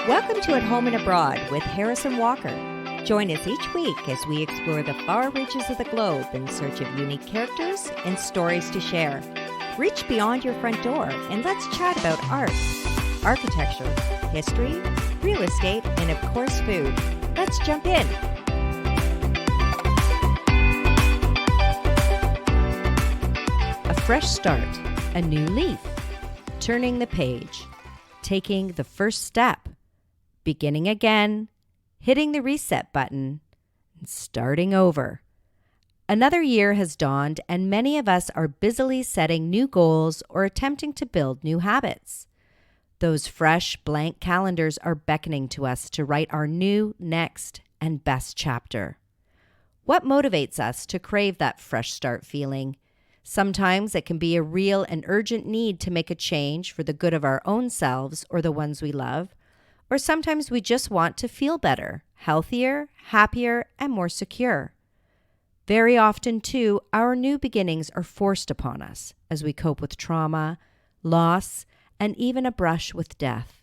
Welcome to At Home and Abroad with Harrison Walker. Join us each week as we explore the far reaches of the globe in search of unique characters and stories to share. Reach beyond your front door and let's chat about art, architecture, history, real estate, and of course food. Let's jump in. A fresh start, a new leaf, turning the page, taking the first step, beginning again, hitting the reset button, and starting over. Another year has dawned, and many of us are busily setting new goals or attempting to build new habits. Those fresh, blank calendars are beckoning to us to write our new, next, and best chapter. What motivates us to crave that fresh start feeling? Sometimes it can be a real and urgent need to make a change for the good of our own selves or the ones we love. Or sometimes we just want to feel better, healthier, happier, and more secure. Very often, too, our new beginnings are forced upon us as we cope with trauma, loss, and even a brush with death.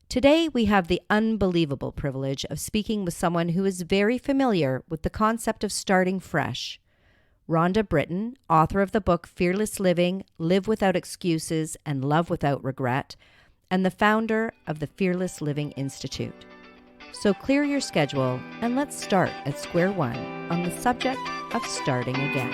Today, we have the unbelievable privilege of speaking with someone who is very familiar with the concept of starting fresh. Rhonda Britten, author of the book Fearless Living, Live Without Excuses, and Love Without Regret, and the founder of the Fearless Living Institute. So clear your schedule and let's start at square one on the subject of starting again.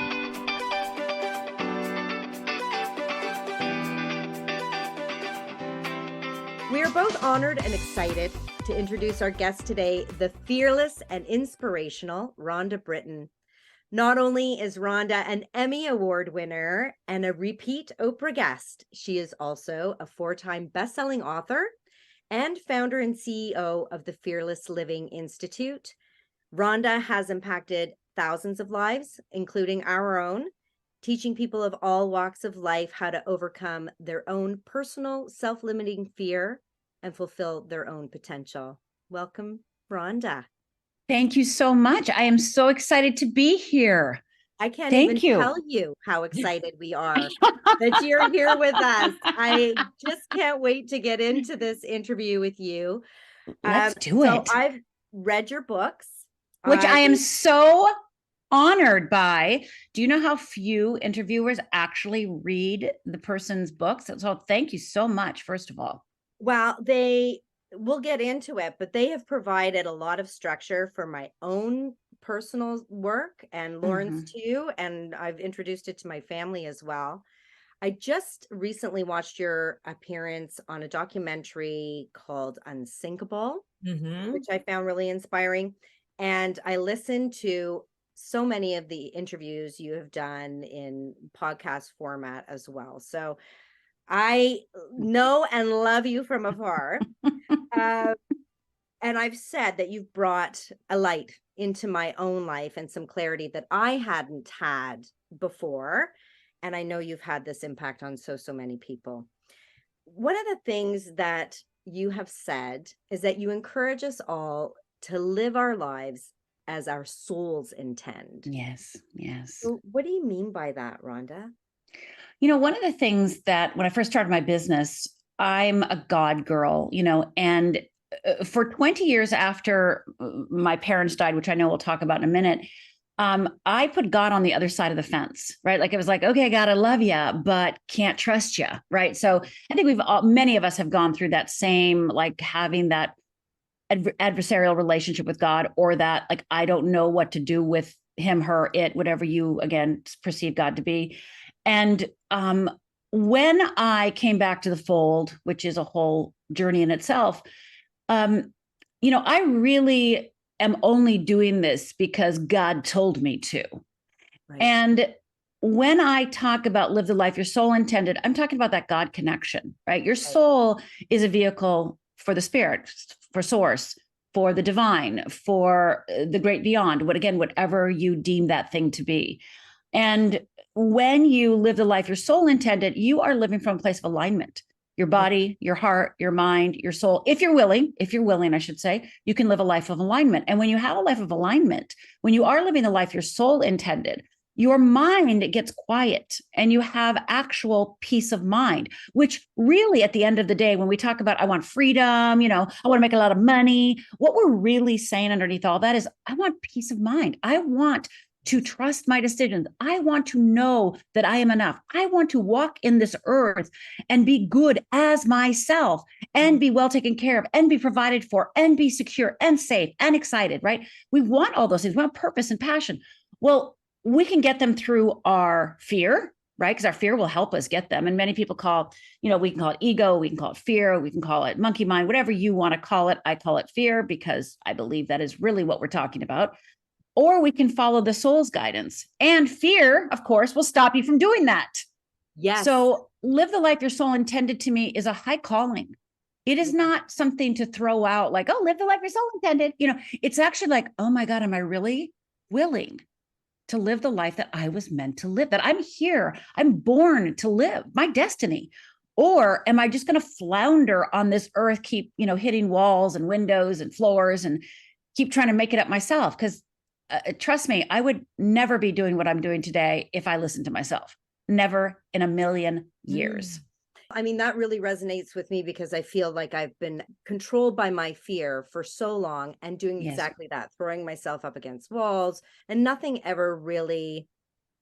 We are both honored and excited to introduce our guest today, the fearless and inspirational Rhonda Britten. Not only is Rhonda an Emmy Award winner and a repeat Oprah guest, she is also a 4-time best-selling author and founder and CEO of the Fearless Living Institute. Rhonda has impacted thousands of lives, including our own, teaching people of all walks of life how to overcome their own personal self-limiting fear and fulfill their own potential. Welcome, Rhonda. Thank you so much. I am so excited to be here. I can't even tell you how excited we are that you're here with us. I just can't wait to get into this interview with you. Let's do it. So I've read your books. Which I am so honored by. Do you know how few interviewers actually read the person's books? So thank you so much, first of all. Well, we'll get into it, but they have provided a lot of structure for my own personal work and Lauren's too. And I've introduced it to my family as well. I just recently watched your appearance on a documentary called Unsinkable, which I found really inspiring. And I listened to so many of the interviews you have done in podcast format as well. So I know and love you from afar. And I've said that you've brought a light into my own life and some clarity that I hadn't had before. And I know you've had this impact on so many people. One of the things that you have said is that you encourage us all to live our lives as our souls intend. Yes. So what do you mean by that, Rhonda? You know, one of the things that when I first started my business, I'm a God girl, and for 20 years after my parents died, which I know we'll talk about in a minute, I put God on the other side of the fence, right? Like it was like, okay, God, I love you, but can't trust you, right? So I think many of us have gone through that same, like having that adversarial relationship with God, or that like, I don't know what to do with him, her, it, whatever you, again, perceive God to be. And when I came back to the fold, which is a whole journey in itself, I really am only doing this because God told me to. Right. And when I talk about live the life your soul intended, I'm talking about that God connection, right? Your soul is a vehicle for the spirit, for source, for the divine, for the great beyond, whatever you deem that thing to be. And when you live the life your soul intended, you are living from a place of alignment. Your body, your heart, your mind, your soul. If you're willing, I should say, you can live a life of alignment. And when you have a life of alignment, when you are living the life your soul intended, your mind gets quiet and you have actual peace of mind, which really at the end of the day, when we talk about, I want freedom, I want to make a lot of money, what we're really saying underneath all that is, I want peace of mind. I want to trust my decisions. I want to know that I am enough. I want to walk in this earth and be good as myself and be well taken care of and be provided for and be secure and safe and excited, right? We want all those things. We want purpose and passion. Well, we can get them through our fear, right? Because our fear will help us get them. And many people we can call it ego, we can call it fear, we can call it monkey mind, whatever you want to call it. I call it fear because I believe that is really what we're talking about. Or we can follow the soul's guidance. And fear, of course, will stop you from doing that. Yes. So live the life your soul intended to me is a high calling. It is not something to throw out like, oh, live the life your soul intended. It's actually like, oh my God, am I really willing to live the life that I was meant to live, that I'm here, I'm born to live, my destiny? Or am I just going to flounder on this earth, keep, hitting walls and windows and floors and keep trying to make it up myself? Because trust me, I would never be doing what I'm doing today if I listened to myself. Never in a million years. I mean, that really resonates with me because I feel like I've been controlled by my fear for so long and doing exactly that, throwing myself up against walls, and nothing ever really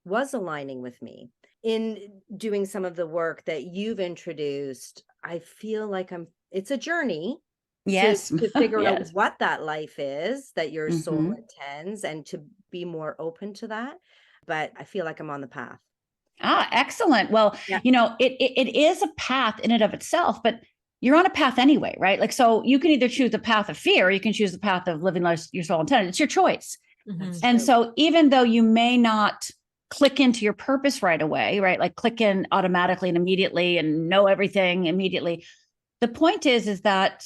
was aligning with me. In doing some of the work that you've introduced, I feel like it's a journey to figure out what that life is that your soul intends and to be more open to that. But I feel like I'm on the path. Ah, excellent. Well, it is a path in and of itself, but you're on a path anyway, right? Like, so you can either choose the path of fear, or you can choose the path of living life your soul intended. It's your choice. And so even though you may not click into your purpose right away, right? Like click in automatically and immediately and know everything immediately. The point is that,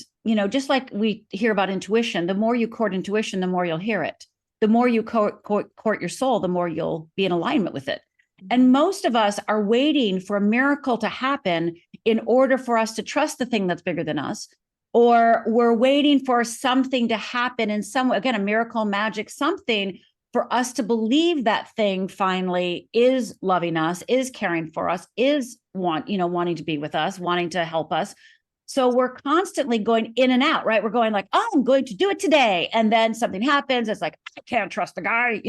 just like we hear about intuition, the more you court intuition, the more you'll hear it. The more you court your soul, the more you'll be in alignment with it. And most of us are waiting for a miracle to happen in order for us to trust the thing that's bigger than us, or we're waiting for something to happen in some way, again, a miracle, magic, something for us to believe that thing finally is loving us, is caring for us, is wanting to be with us, wanting to help us. So we're constantly going in and out, right? We're going like, oh, I'm going to do it today. And then something happens. It's like, I can't trust the guy,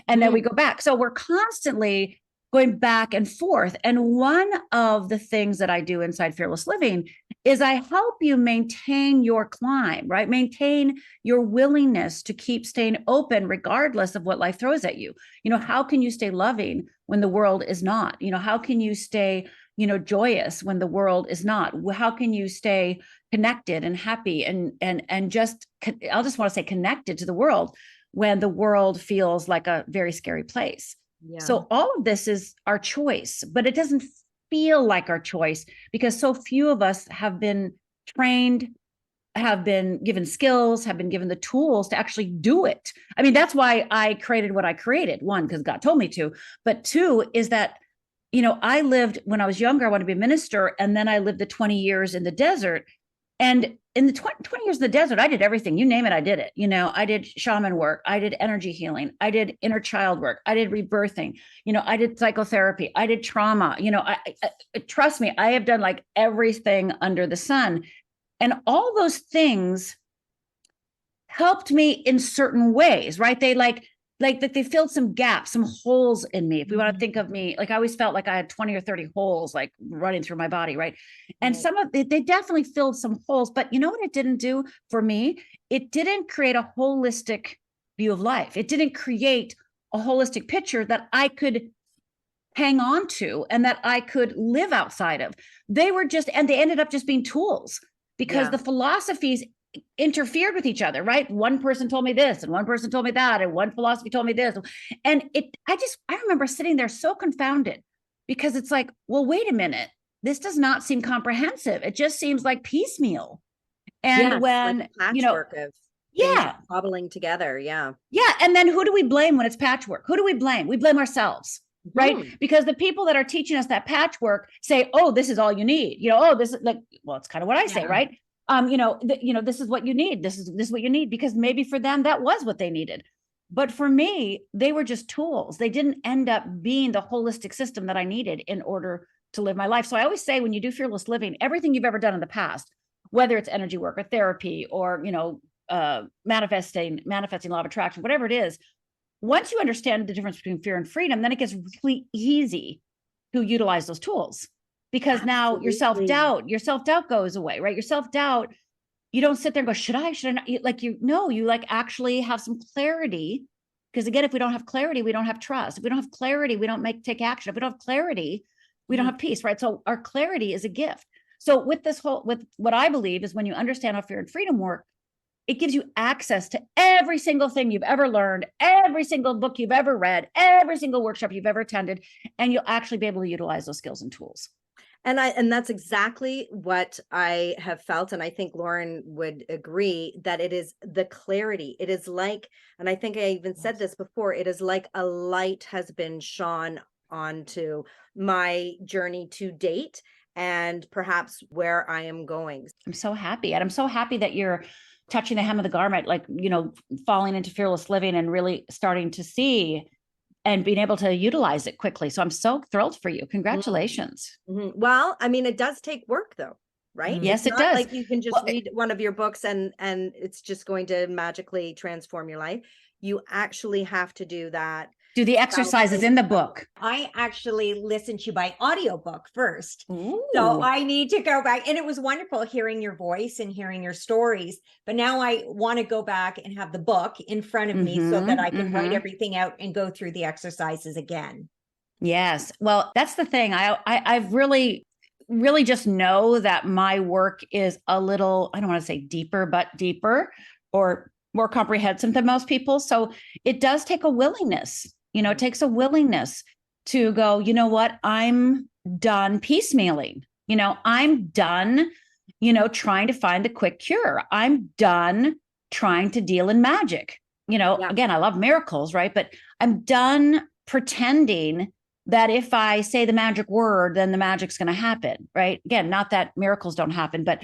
and then we go back. So we're constantly going back and forth. And one of the things that I do inside Fearless Living is I help you maintain your climb, right? Maintain your willingness to keep staying open regardless of what life throws at you. How can you stay loving when the world is not? How can you stay, joyous when the world is not? How can you stay connected and happy and just, I'll just want to say connected to the world when the world feels like a very scary place? Yeah. So all of this is our choice, but it doesn't feel like our choice because so few of us have been trained, have been given skills, have been given the tools to actually do it. I mean, that's why I created what I created. One, because God told me to, but two is that, I lived when I was younger, I wanted to be a minister. And then I lived the 20 years in the desert. And in the 20 years in the desert, I did everything. You name it, I did it. I did shaman work. I did energy healing. I did inner child work. I did rebirthing. I did psychotherapy. I did trauma. I trust me, I have done like everything under the sun. And all those things helped me in certain ways, right? They like that they filled some gaps, some holes in me. If we want to think of me, like I always felt like I had 20 or 30 holes like running through my body, right? And some of it, they definitely filled some holes, but you know what it didn't do for me? It didn't create a holistic view of life. It didn't create a holistic picture that I could hang on to and that I could live outside of. They ended up just being tools because the philosophies interfered with each other, right? One person told me this and one person told me that, and one philosophy told me this. And I remember sitting there so confounded because it's like, well, wait a minute. This does not seem comprehensive. It just seems like piecemeal. And when, like patchwork of cobbling together. Yeah. Yeah. And then who do we blame when it's patchwork? Who do we blame? We blame ourselves. Right. Because the people that are teaching us that patchwork say, oh, this is all you need. This is like, well, it's kind of what I say, right? This is what you need. This is what you need, because maybe for them, that was what they needed. But for me, they were just tools. They didn't end up being the holistic system that I needed in order to live my life. So I always say, when you do fearless living, everything you've ever done in the past, whether it's energy work or therapy or, manifesting law of attraction, whatever it is, once you understand the difference between fear and freedom, then it gets really easy to utilize those tools, because now your self-doubt goes away, right? Your self-doubt, you don't sit there and go, should I not? Like, you like actually have some clarity. Because again, if we don't have clarity, we don't have trust. If we don't have clarity, we don't take action. If we don't have clarity, we don't have peace, right? So our clarity is a gift. So with what I believe is, when you understand how fear and freedom work, it gives you access to every single thing you've ever learned, every single book you've ever read, every single workshop you've ever attended, and you'll actually be able to utilize those skills and tools. And that's exactly what I have felt. And I think Lauren would agree that it is the clarity. It is like, and I think I even said this before, it is like a light has been shone onto my journey to date and perhaps where I am going. I'm so happy. And I'm so happy that you're touching the hem of the garment, like, falling into fearless living and really starting to see and being able to utilize it quickly. So I'm so thrilled for you. Congratulations. Mm-hmm. Well, I mean, it does take work though, right? Yes, It's it not does. like you can just read one of your books and it's just going to magically transform your life. You actually have to do that. Do the exercises in the book. I actually listened to you by audiobook first. Ooh. So I need to go back. And it was wonderful hearing your voice and hearing your stories. But now I want to go back and have the book in front of me so that I can write everything out and go through the exercises again. Yes. Well, that's the thing. I've really just know that my work is a little, I don't want to say deeper, but deeper or more comprehensive than most people. So it does take a willingness. It takes a willingness to go, you know what, I'm done piecemealing. I'm done, trying to find the quick cure. I'm done trying to deal in magic. Again, I love miracles, right? But I'm done pretending that if I say the magic word, then the magic's going to happen, right? Again, not that miracles don't happen, but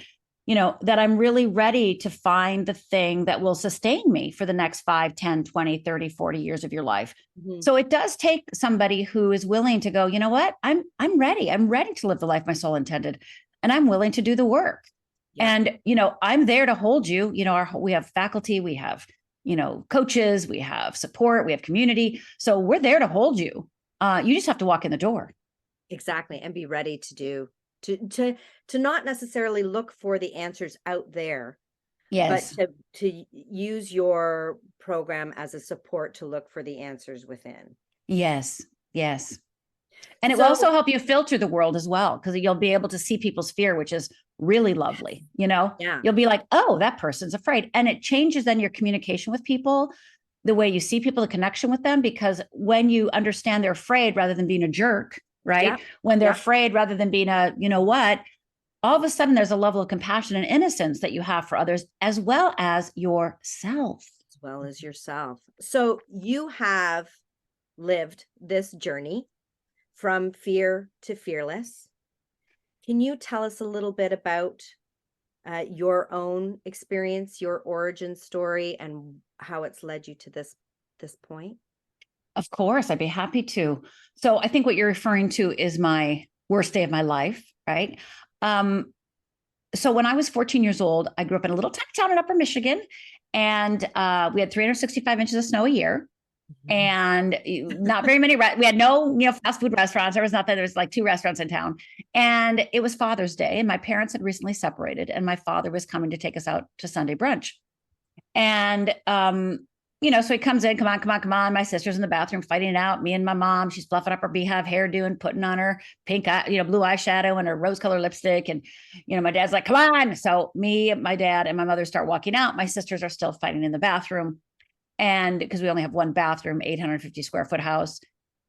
that I'm really ready to find the thing that will sustain me for the next 5, 10, 20, 30, 40 years of your life. Mm-hmm. So it does take somebody who is willing to go, you know what, I'm ready. I'm ready to live the life my soul intended. And I'm willing to do the work. Yeah. And, I'm there to hold you. We have faculty, we have, coaches, we have support, we have community. So we're there to hold you. You just have to walk in the door. Exactly. And be ready to do. To not necessarily look for the answers out there, yes, but to use your program as a support to look for the answers within. Yes. And it will also help you filter the world as well, because you'll be able to see people's fear, which is really lovely. Yeah. You'll be like, oh, that person's afraid. And it changes then your communication with people, the way you see people, the connection with them, because when you understand they're afraid rather than being a jerk, right? Yeah. When they're afraid rather than being a, all of a sudden there's a level of compassion and innocence that you have for others, as well as yourself. So you have lived this journey from fear to fearless. Can you tell us a little bit about your own experience, your origin story, and how it's led you to this point? Of course, I'd be happy to. So I think what you're referring to is my worst day of my life, right? So when I was 14 years old, I grew up in a little tiny town in Upper Michigan, and we had 365 inches of snow a year, and not very many. We had no, fast food restaurants. There was nothing. There was like 2 restaurants in town, and it was Father's Day, and my parents had recently separated, and my father was coming to take us out to Sunday brunch, and so he comes in, come on. My sister's in the bathroom fighting it out. Me and my mom, she's fluffing up her beehive hairdo and putting on her pink, blue eyeshadow and her rose color lipstick. And, my dad's like, come on. So me, my dad, and my mother start walking out. My sisters are still fighting in the bathroom. And because we only have one bathroom, 850 square foot house.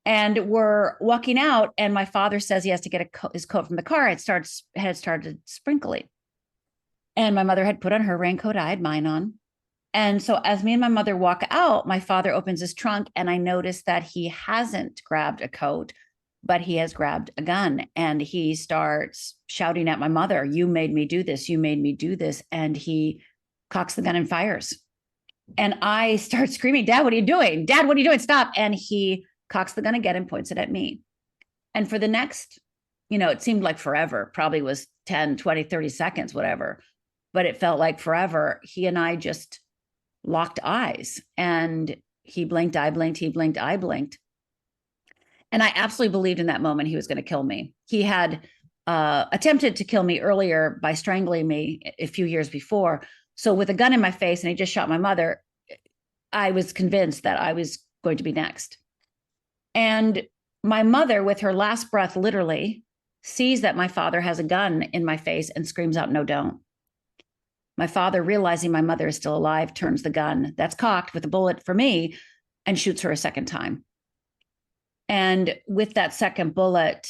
And we're walking out, and my father says he has to get his coat from the car. It had started sprinkling. And my mother had put on her raincoat. I had mine on. And so as me and my mother walk out, my father opens his trunk, and I notice that he hasn't grabbed a coat, but he has grabbed a gun, and he starts shouting at my mother, you made me do this. You made me do this. And he cocks the gun and fires. And I start screaming, Dad, what are you doing? Dad, what are you doing? Stop. And he cocks the gun again and points it at me. And for the next, it seemed like forever, probably was 10, 20, 30 seconds, whatever. But it felt like forever. He and I just locked eyes, and he blinked, I blinked, he blinked, I blinked. And I absolutely believed in that moment he was going to kill me. He had attempted to kill me earlier by strangling me a few years before. So with a gun in my face, and he just shot my mother, I was convinced that I was going to be next. And my mother, with her last breath, literally sees that my father has a gun in my face and screams out, "No, don't." My father, realizing my mother is still alive, turns the gun that's cocked with a bullet for me and shoots her a second time. And with that second bullet,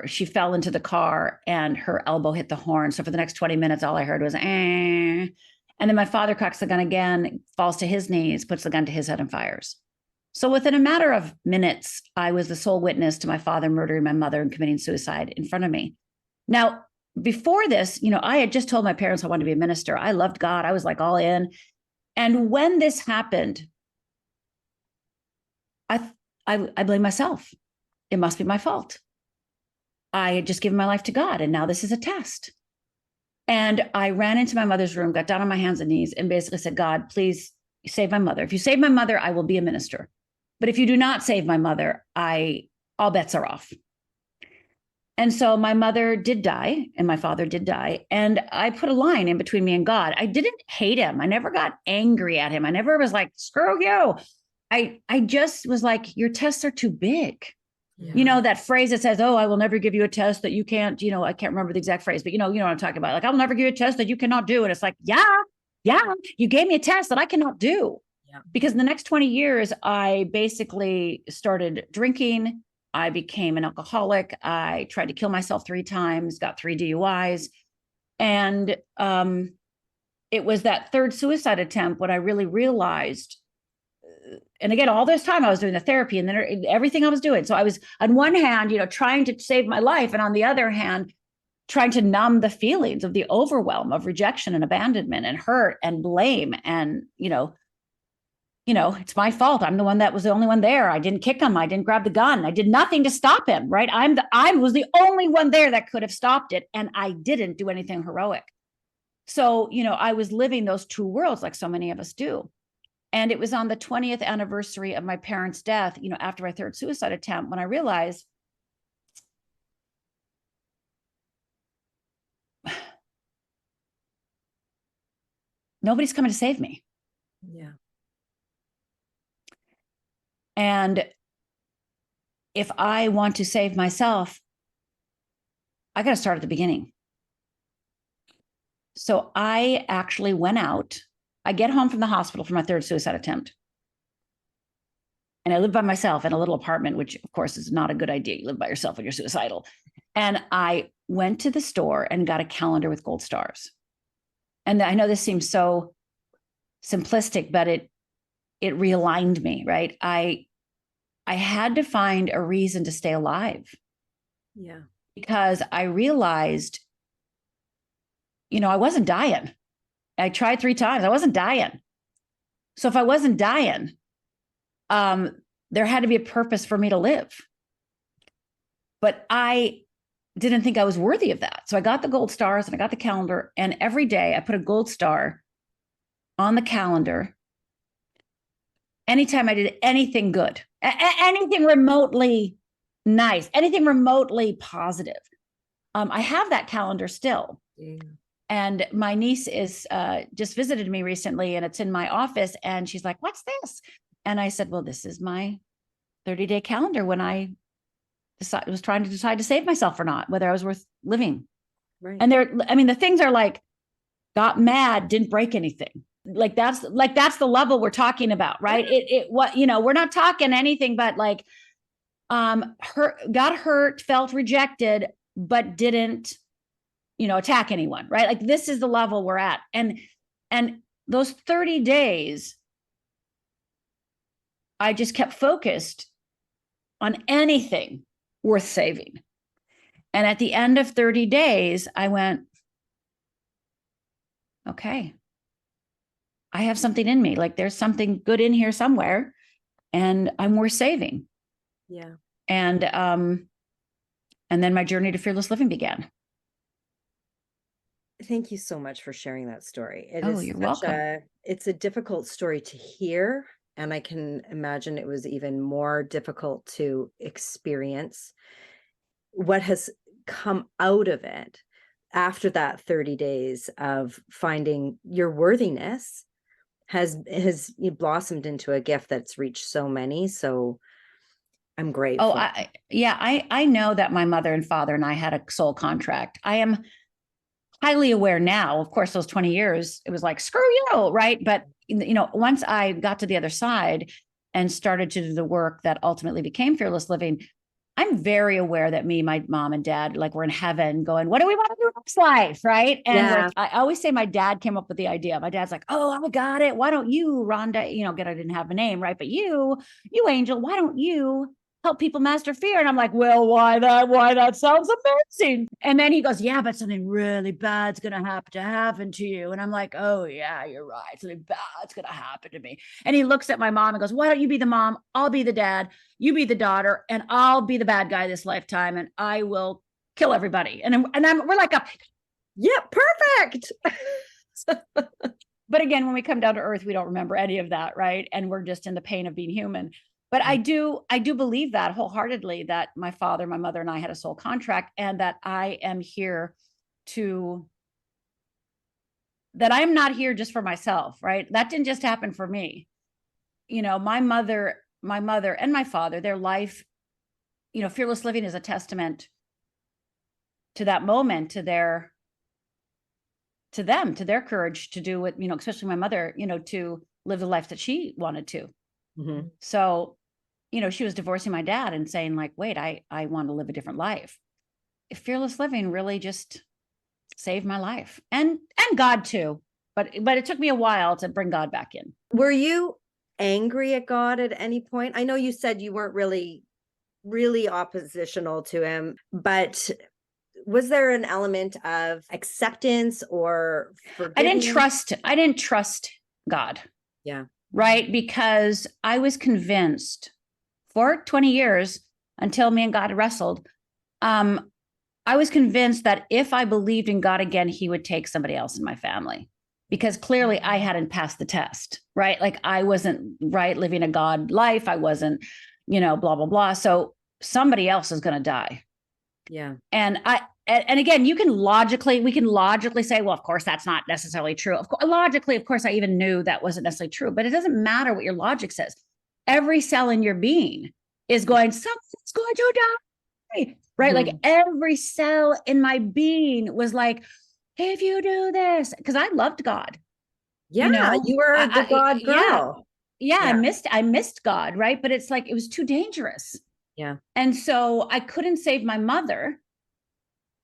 she fell into the car and her elbow hit the horn. So for the next 20 minutes, all I heard was, eh. And then my father cocks the gun again, falls to his knees, puts the gun to his head and fires. So within a matter of minutes, I was the sole witness to my father murdering my mother and committing suicide in front of me. Now, before this, I had just told my parents I wanted to be a minister. I loved God. I was like all in. And when this happened, I blame myself. It must be my fault. I had just given my life to God, and now this is a test. And I ran into my mother's room, got down on my hands and knees, and basically said, God, please save my mother. If you save my mother, I will be a minister. But if you do not save my mother, all bets are off. And so my mother did die, and my father did die. And I put a line in between me and God. I didn't hate him. I never got angry at him. I never was like, screw you. I just was like, your tests are too big. Yeah. That phrase that says, oh, I will never give you a test that you can't, I can't remember the exact phrase, but you know what I'm talking about. Like, I will never give you a test that you cannot do. And it's like, yeah, you gave me a test that I cannot do. Yeah. Because in the next 20 years, I basically started drinking. I became an alcoholic. I tried to kill myself 3 times, got 3 DUIs. And it was that third suicide attempt when I really realized, and again, all this time I was doing the therapy and then everything I was doing. So I was on one hand, trying to save my life. And on the other hand, trying to numb the feelings of the overwhelm of rejection and abandonment and hurt and blame. And, it's my fault. I'm the one that was the only one there. I didn't kick him. I didn't grab the gun. I did nothing to stop him, right? I was the only one there that could have stopped it. And I didn't do anything heroic. So, I was living those 2 worlds like so many of us do. And it was on the 20th anniversary of my parents' death, after my third suicide attempt, when I realized nobody's coming to save me. Yeah. And if I want to save myself, I got to start at the beginning. So I actually went out. I get home from the hospital for my third suicide attempt. And I live by myself in a little apartment, which of course is not a good idea. You live by yourself when you're suicidal. And I went to the store and got a calendar with gold stars. And I know this seems so simplistic, but it realigned me, right? I had to find a reason to stay alive. Yeah. Because I realized, I wasn't dying. I tried 3 times. I wasn't dying. So if I wasn't dying, there had to be a purpose for me to live. But I didn't think I was worthy of that. So I got the gold stars and I got the calendar, and every day I put a gold star on the calendar. Anytime I did anything good, anything remotely nice, anything remotely positive. I have that calendar still. Yeah. And my niece is just visited me recently, and it's in my office, and she's like, "What's this?" And I said, "Well, this is my 30-day calendar when I was trying to decide to save myself or not, whether I was worth living." Right. And the things are like, got mad, didn't break anything. Like that's the level we're talking about, right? We're not talking anything but like, got hurt, felt rejected, but didn't, attack anyone, right? Like this is the level we're at. And those 30 days, I just kept focused on anything worth saving. And at the end of 30 days, I went, okay, I have something in me. Like there's something good in here somewhere and I'm worth saving. Yeah. And then my journey to fearless living began. Thank you so much for sharing that story. You're welcome. It's a difficult story to hear, and I can imagine it was even more difficult to experience. What has come out of it after that 30 days of finding your worthiness has blossomed into a gift that's reached so many. So I'm grateful. I know that my mother and father and I had a soul contract. I am highly aware now. Of course, those 20 years, it was like, screw you, right? But, once I got to the other side and started to do the work that ultimately became Fearless Living, I'm very aware that me, my mom and dad, like we're in heaven going, what do we want to do next life? Right. And like, I always say my dad came up with the idea. My dad's like, oh, I got it. Why don't you, Rhonda, I didn't have a name, right? But you Angel, why don't you help people master fear? And I'm like, well, why that sounds amazing. And then he goes, yeah, but something really bad's going to happen to you. And I'm like, oh yeah, you're right. Something bad's going to happen to me. And he looks at my mom and goes, why don't you be the mom? I'll be the dad. You be the daughter, and I'll be the bad guy this lifetime, and I will kill everybody. We're like, yeah, perfect. But again, when we come down to earth, we don't remember any of that, right? And we're just in the pain of being human. But I do believe that wholeheartedly, that my father, my mother, and I had a soul contract, and that I am not here just for myself, right? That didn't just happen for me. My mother and my father, their life, Fearless Living is a testament to that moment, to their courage to do what, especially my mother, to live the life that she wanted to. Mm-hmm. So, she was divorcing my dad and saying like, wait, I want to live a different life. Fearless Living really just saved my life, and God too. But it took me a while to bring God back in. Were you angry at God at any point? I know you said you weren't really oppositional to him, but was there an element of acceptance or forgiveness? I didn't trust God. Yeah. Right? Because I was convinced for 20 years until me and God wrestled. I was convinced that if I believed in God again, he would take somebody else in my family, because clearly I hadn't passed the test, right? Like I wasn't living a God life. I wasn't, blah, blah, blah. So somebody else is going to die. Yeah. And again, we can logically say, well, of course, that's not necessarily true. Of course, I even knew that wasn't necessarily true, but it doesn't matter what your logic says. Every cell in your being is going, something's going to die, right? Mm-hmm. Like every cell in my being was like, if you do this, because I loved God. Yeah, you were the God girl. Yeah, I missed God, right? But it's like, it was too dangerous. Yeah. And so I couldn't save my mother.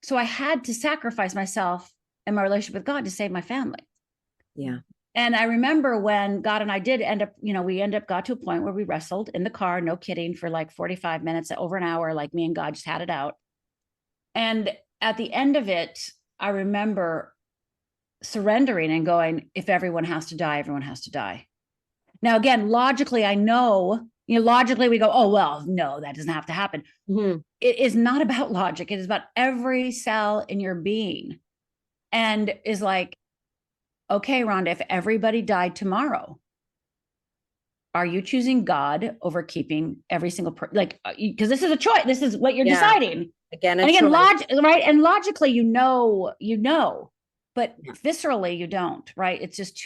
So I had to sacrifice myself and my relationship with God to save my family. Yeah. And I remember when God and I did end up, got to a point where we wrestled in the car, no kidding, for like 45 minutes, over an hour, like me and God just had it out. And at the end of it, I remember surrendering and going, if everyone has to die, everyone has to die. Now, again, logically, I know, logically we go, oh, well, no, that doesn't have to happen. Mm-hmm. It is not about logic. It is about every cell in your being. And is like, okay, Rhonda, if everybody died tomorrow, are you choosing God over keeping every single person? Like, because this is a choice. This is what you're deciding. Again, right? And logically, but viscerally, you don't, right? It's just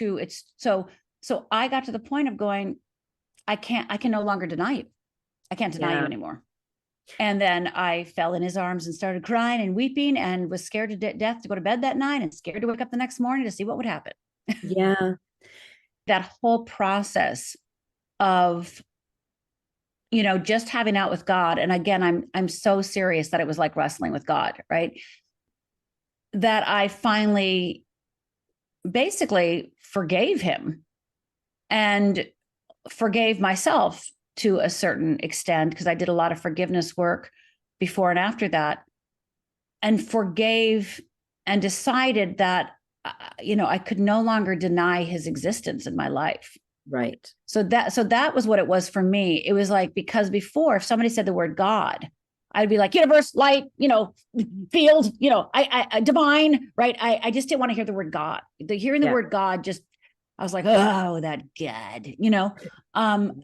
so I got to the point of going, I can no longer deny you. I can't deny you anymore. And then I fell in his arms and started crying and weeping and was scared to death to go to bed that night and scared to wake up the next morning to see what would happen. Yeah. That whole process of, just having out with God. And again, I'm so serious that it was like wrestling with God, right? That I finally basically forgave him and forgave myself to a certain extent, because I did a lot of forgiveness work before and after that, and forgave and decided that I could no longer deny his existence in my life. Right. So that was what it was for me. It was like, because before, if somebody said the word God, I'd be like, universe, light, field, I divine, right? I just didn't want to hear the word God. Hearing the word God just, I was like, oh, that God,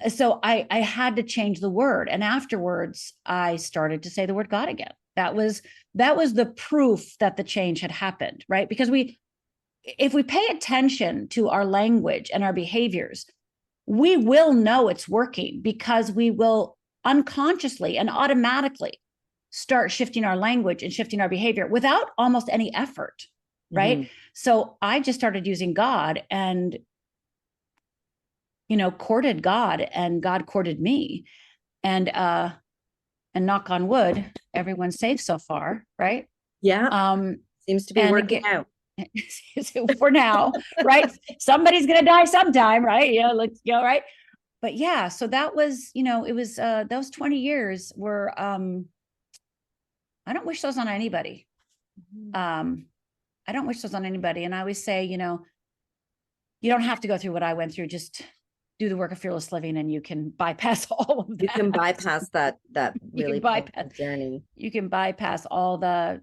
so I had to change the word. And afterwards, I started to say the word God again. That was the proof that the change had happened, right? Because if we pay attention to our language and our behaviors, we will know it's working, because we will unconsciously and automatically start shifting our language and shifting our behavior without almost any effort, right? Mm-hmm. So I just started using God, and courted God, and God courted me, and knock on wood, everyone's safe so far, right? Yeah. Seems to be working out. For now, right? Somebody's gonna die sometime, right? Right. But yeah, so that was, it was those 20 years were I don't wish those on anybody. I don't wish those on anybody. And I always say, you don't have to go through what I went through. Just do the work of fearless living, and you can bypass all of that. You can bypass that really painful journey. You can bypass all the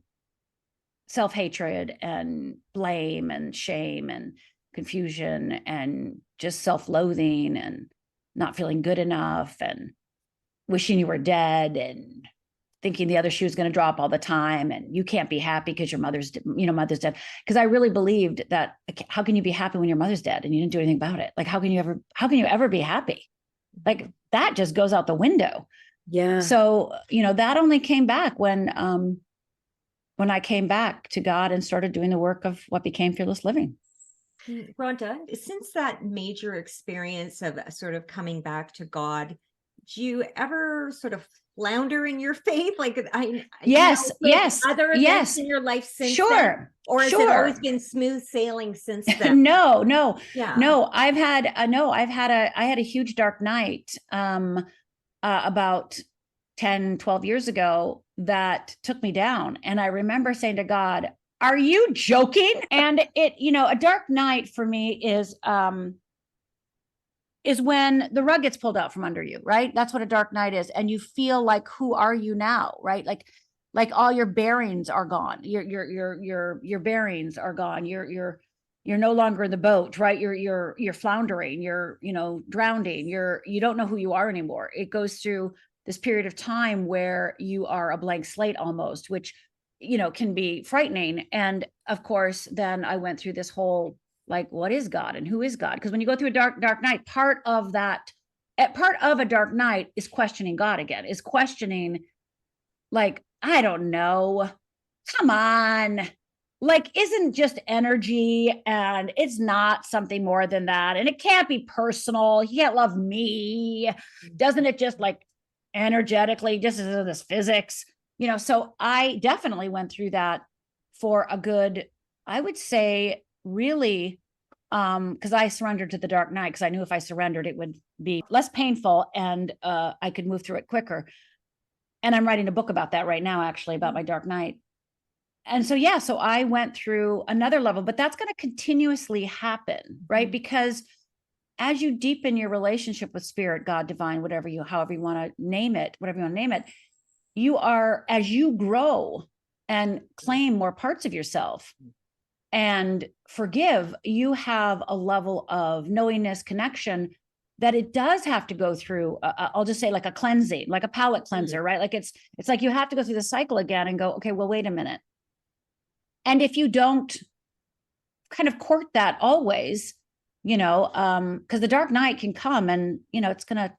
self-hatred and blame and shame and confusion and just self-loathing and not feeling good enough and wishing you were dead and thinking the other shoe is going to drop all the time, and you can't be happy because your mother's dead. Because I really believed that, how can you be happy when your mother's dead and you didn't do anything about it? Like, how can you ever be happy? Like, that just goes out the window. Yeah. So, that only came back when I came back to God and started doing the work of what became Fearless Living. Rhonda, since that major experience of sort of coming back to God, do you ever sort of flounder in your faith? Like, yes, other events in your life since then? Or has it always been smooth sailing since then? No. I had a huge dark night about 10, 12 years ago that took me down. And I remember saying to God, are you joking? And a dark night for me is when the rug gets pulled out from under you, right? That's what a dark night is. And you feel like, who are you now? Right? Like all your bearings are gone. Your bearings are gone. You're no longer in the boat, right? You're floundering, you're, drowning. You don't know who you are anymore. It goes through this period of time where you are a blank slate almost, which, can be frightening. And of course, then I went through this whole, like, what is God and who is God? Because when you go through a dark night, part of a dark night is questioning God again, is questioning, like, I don't know, come on, like, isn't just energy, and it's not something more than that, and it can't be personal. He can't love me. Doesn't it just, like, energetically, just as this physics, so I definitely went through that for a good, I would say, really, because I surrendered to the dark night, because I knew if I surrendered, it would be less painful, and I could move through it quicker. And I'm writing a book about that right now, actually, about my dark night. And so, so I went through another level, but that's going to continuously happen, right? Because as you deepen your relationship with spirit, God, divine, however you want to name it, you are, as you grow and claim more parts of yourself and forgive, you have a level of knowingness, connection, that it does have to go through, I'll just say, like a cleansing, like a palate cleanser, right? Like it's like you have to go through the cycle again and go, okay, well, wait a minute. And if you don't kind of court that always, because the dark night can come, and, it's going to,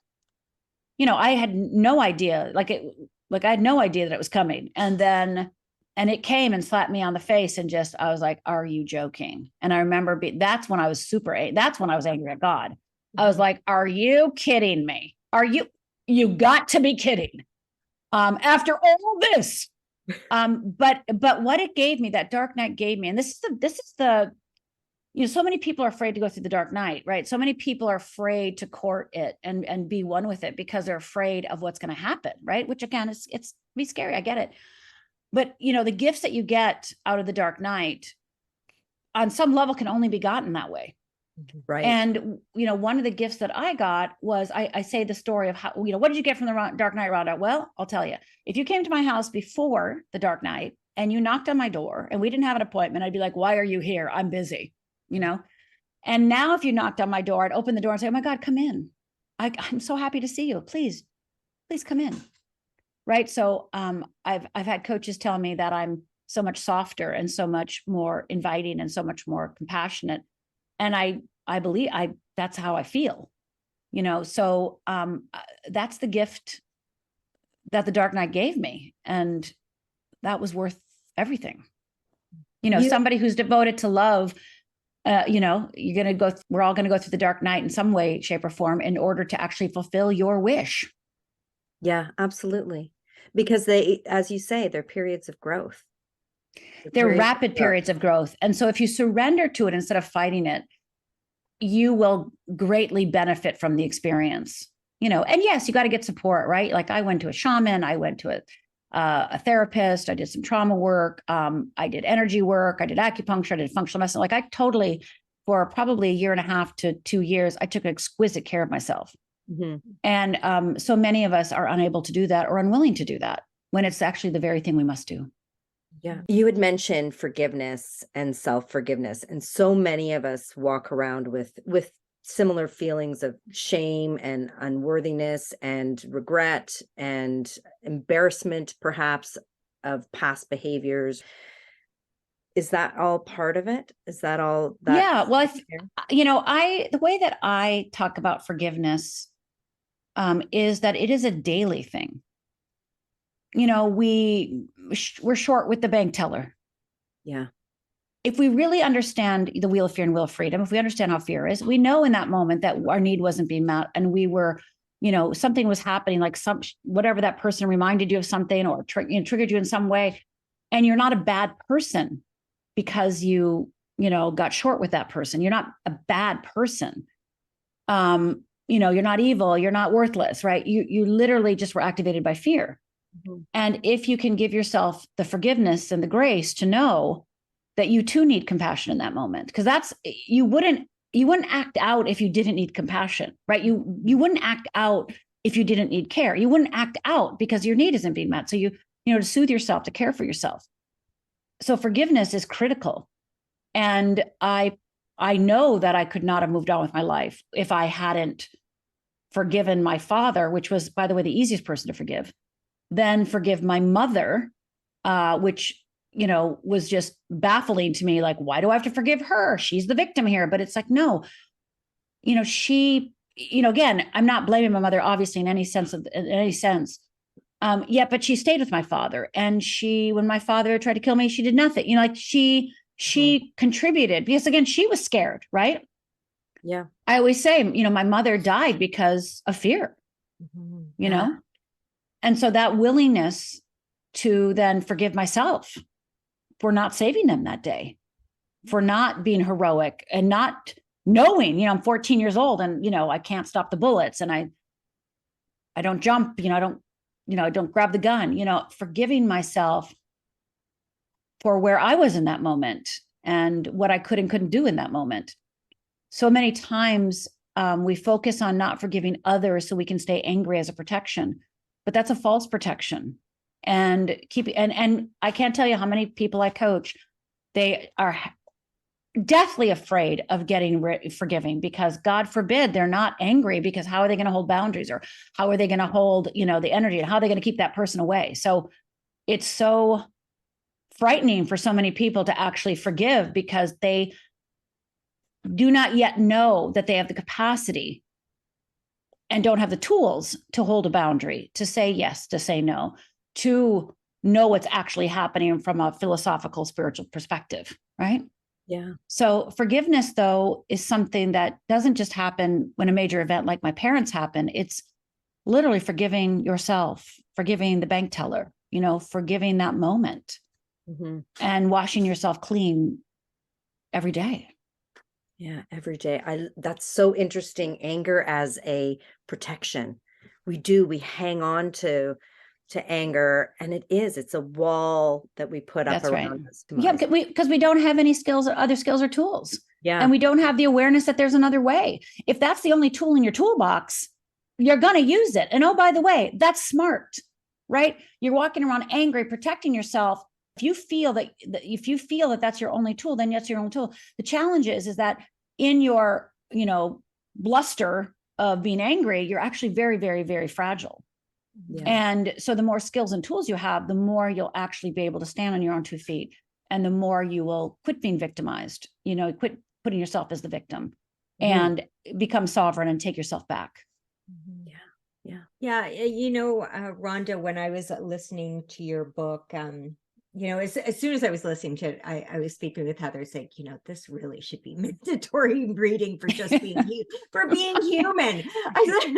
I had no idea, I had no idea that it was coming. And it came and slapped me on the face, and just, I was like, are you joking? And I remember that's when I was that's when I was angry at God. I was like, are you kidding me? You got to be kidding. After all this. But what it gave me, that dark night gave me, and this is the, so many people are afraid to go through the dark night, right? So many people are afraid to court it and be one with it, because they're afraid of what's going to happen, right? Which, again, it's be scary. I get it. But, the gifts that you get out of the dark night on some level can only be gotten that way. Right. And, one of the gifts that I got was, I say the story of how, what did you get from the Dark Night, Rhonda? Well, I'll tell you, if you came to my house before the Dark Night and you knocked on my door and we didn't have an appointment, I'd be like, why are you here? I'm busy, And now if you knocked on my door, I'd open the door and say, oh my God, come in. I'm so happy to see you. Please come in. Right. So I've had coaches tell me that I'm so much softer and so much more inviting and so much more compassionate. And I believe that's how I feel, so that's the gift that the Dark Night gave me. And that was worth everything. Somebody who's devoted to love, we're all going to go through the Dark Night in some way, shape, or form in order to actually fulfill your wish. Yeah, absolutely. Because they, as you say, they're periods of growth. They're rapid periods of growth. And so if you surrender to it instead of fighting it, you will greatly benefit from the experience, and yes, you got to get support, right? Like I went to a shaman, I went to a therapist, I did some trauma work. I did energy work. I did acupuncture. I did functional medicine. Like I totally, for probably 1.5 to 2 years, I took exquisite care of myself. Mm-hmm. And so many of us are unable to do that or unwilling to do that when it's actually the very thing we must do. Yeah. You had mentioned forgiveness and self-forgiveness, and so many of us walk around with similar feelings of shame and unworthiness and regret and embarrassment, perhaps, of past behaviors. Is that all part of it? Is that all that? Yeah. Well, the way that I talk about forgiveness is that it is a daily thing. We're short with the bank teller. Yeah. If we really understand the wheel of fear and wheel of freedom, if we understand how fear is, we know in that moment that our need wasn't being met and we were, something was happening, like whatever that person reminded you of something or triggered you in some way. And you're not a bad person because you got short with that person. You're not a bad person. You're not evil. You're not worthless, right? You literally just were activated by fear. Mm-hmm. And if you can give yourself the forgiveness and the grace to know that you too need compassion in that moment, because you wouldn't act out if you didn't need compassion, right? You wouldn't act out if you didn't need care. You wouldn't act out because your need isn't being met. So to soothe yourself, to care for yourself. So forgiveness is critical. And I know that I could not have moved on with my life if I hadn't forgiven my father, which was, by the way, the easiest person to forgive. Then forgive my mother, which, was just baffling to me. Like, why do I have to forgive her? She's the victim here. But it's like, no, she, again, I'm not blaming my mother, obviously, in any sense. But she stayed with my father. And when my father tried to kill me, she did nothing. She contributed because, again, she was scared, right? Yeah. I always say, my mother died because of fear, And so that willingness to then forgive myself for not saving them that day, for not being heroic and not knowing, I'm 14 years old and, I can't stop the bullets and I don't jump, I don't grab the gun, forgiving myself for where I was in that moment and what I could and couldn't do in that moment. So many times we focus on not forgiving others so we can stay angry as a protection, but that's a false protection. And I can't tell you how many people I coach, they are deathly afraid of getting forgiving because God forbid they're not angry, because how are they going to hold boundaries, or how are they going to hold, the energy, and how are they going to keep that person away? So it's so frightening for so many people to actually forgive because they do not yet know that they have the capacity and don't have the tools to hold a boundary, to say yes, to say no, to know what's actually happening from a philosophical, spiritual perspective, right? Yeah. So forgiveness, though, is something that doesn't just happen when a major event like my parents happen. It's literally forgiving yourself, forgiving the bank teller, forgiving that moment, and washing yourself clean every day. Yeah, every day. That's so interesting. Anger as a protection. We hang on to to anger. And it's a wall that we put up That's right. around us. Yeah, because we don't have any skills, other skills or tools. Yeah. And we don't have the awareness that there's another way. If that's the only tool in your toolbox, you're going to use it. And oh, by the way, that's smart, right? You're walking around angry, protecting yourself. If you feel that that's your only tool, then that's your only tool. The challenge is that in your, bluster of being angry, you're actually very, very, very fragile. Yeah. And so the more skills and tools you have, the more you'll actually be able to stand on your own 2 feet, and the more you will quit being victimized, quit putting yourself as the victim, and become sovereign and take yourself back. Yeah. Rhonda, when I was listening to your book, as soon as I was listening to it, I was speaking with Heather saying, this really should be mandatory reading for just being for being human. I said,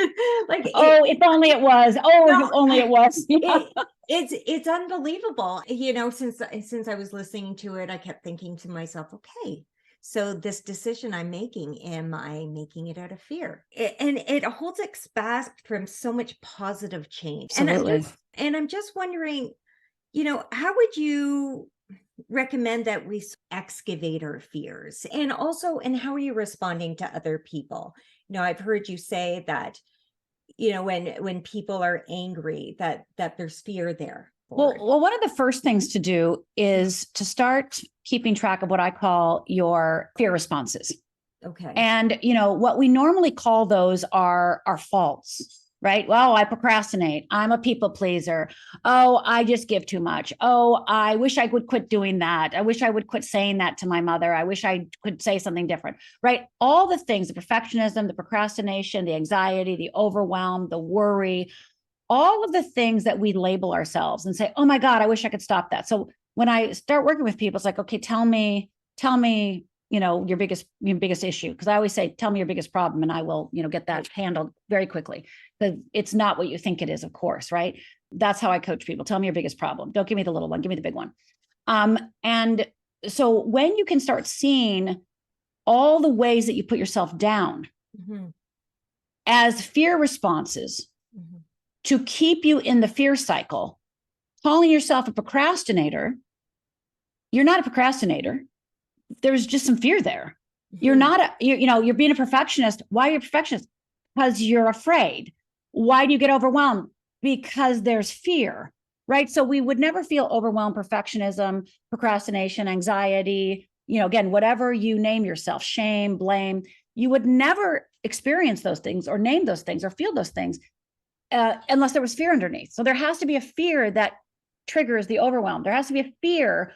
if only it was. If only it was. It's unbelievable. Since I was listening to it, I kept thinking to myself, okay, so this decision I'm making, am I making it out of fear? And it holds us back from so much positive change. Absolutely. And I'm just wondering, how would you recommend that we excavate our fears? And how are you responding to other people? I've heard you say that, when people are angry, that there's fear there. Well, one of the first things to do is to start keeping track of what I call your fear responses. Okay. And, what we normally call those are our faults. Right? Well, I procrastinate. I'm a people pleaser. Oh, I just give too much. Oh, I wish I would quit doing that. I wish I would quit saying that to my mother. I wish I could say something different. Right? All the things, the perfectionism, the procrastination, the anxiety, the overwhelm, the worry, all of the things that we label ourselves and say, oh my God, I wish I could stop that. So when I start working with people, it's like, okay, tell me, your biggest issue. Because I always say, tell me your biggest problem, and I will, get that handled very quickly. Because it's not what you think it is, of course, right? That's how I coach people. Tell me your biggest problem. Don't give me the little one. Give me the big one. And so when you can start seeing all the ways that you put yourself down as fear responses to keep you in the fear cycle, calling yourself a procrastinator, you're not a procrastinator. There's just some fear there. You're not you're being a perfectionist. Why are you a perfectionist? Because you're afraid. Why do you get overwhelmed? Because there's fear, right? So we would never feel overwhelmed, perfectionism, procrastination, anxiety, again, whatever you name yourself, shame, blame, you would never experience those things or name those things or feel those things unless there was fear underneath. So there has to be a fear that triggers the overwhelm. There has to be a fear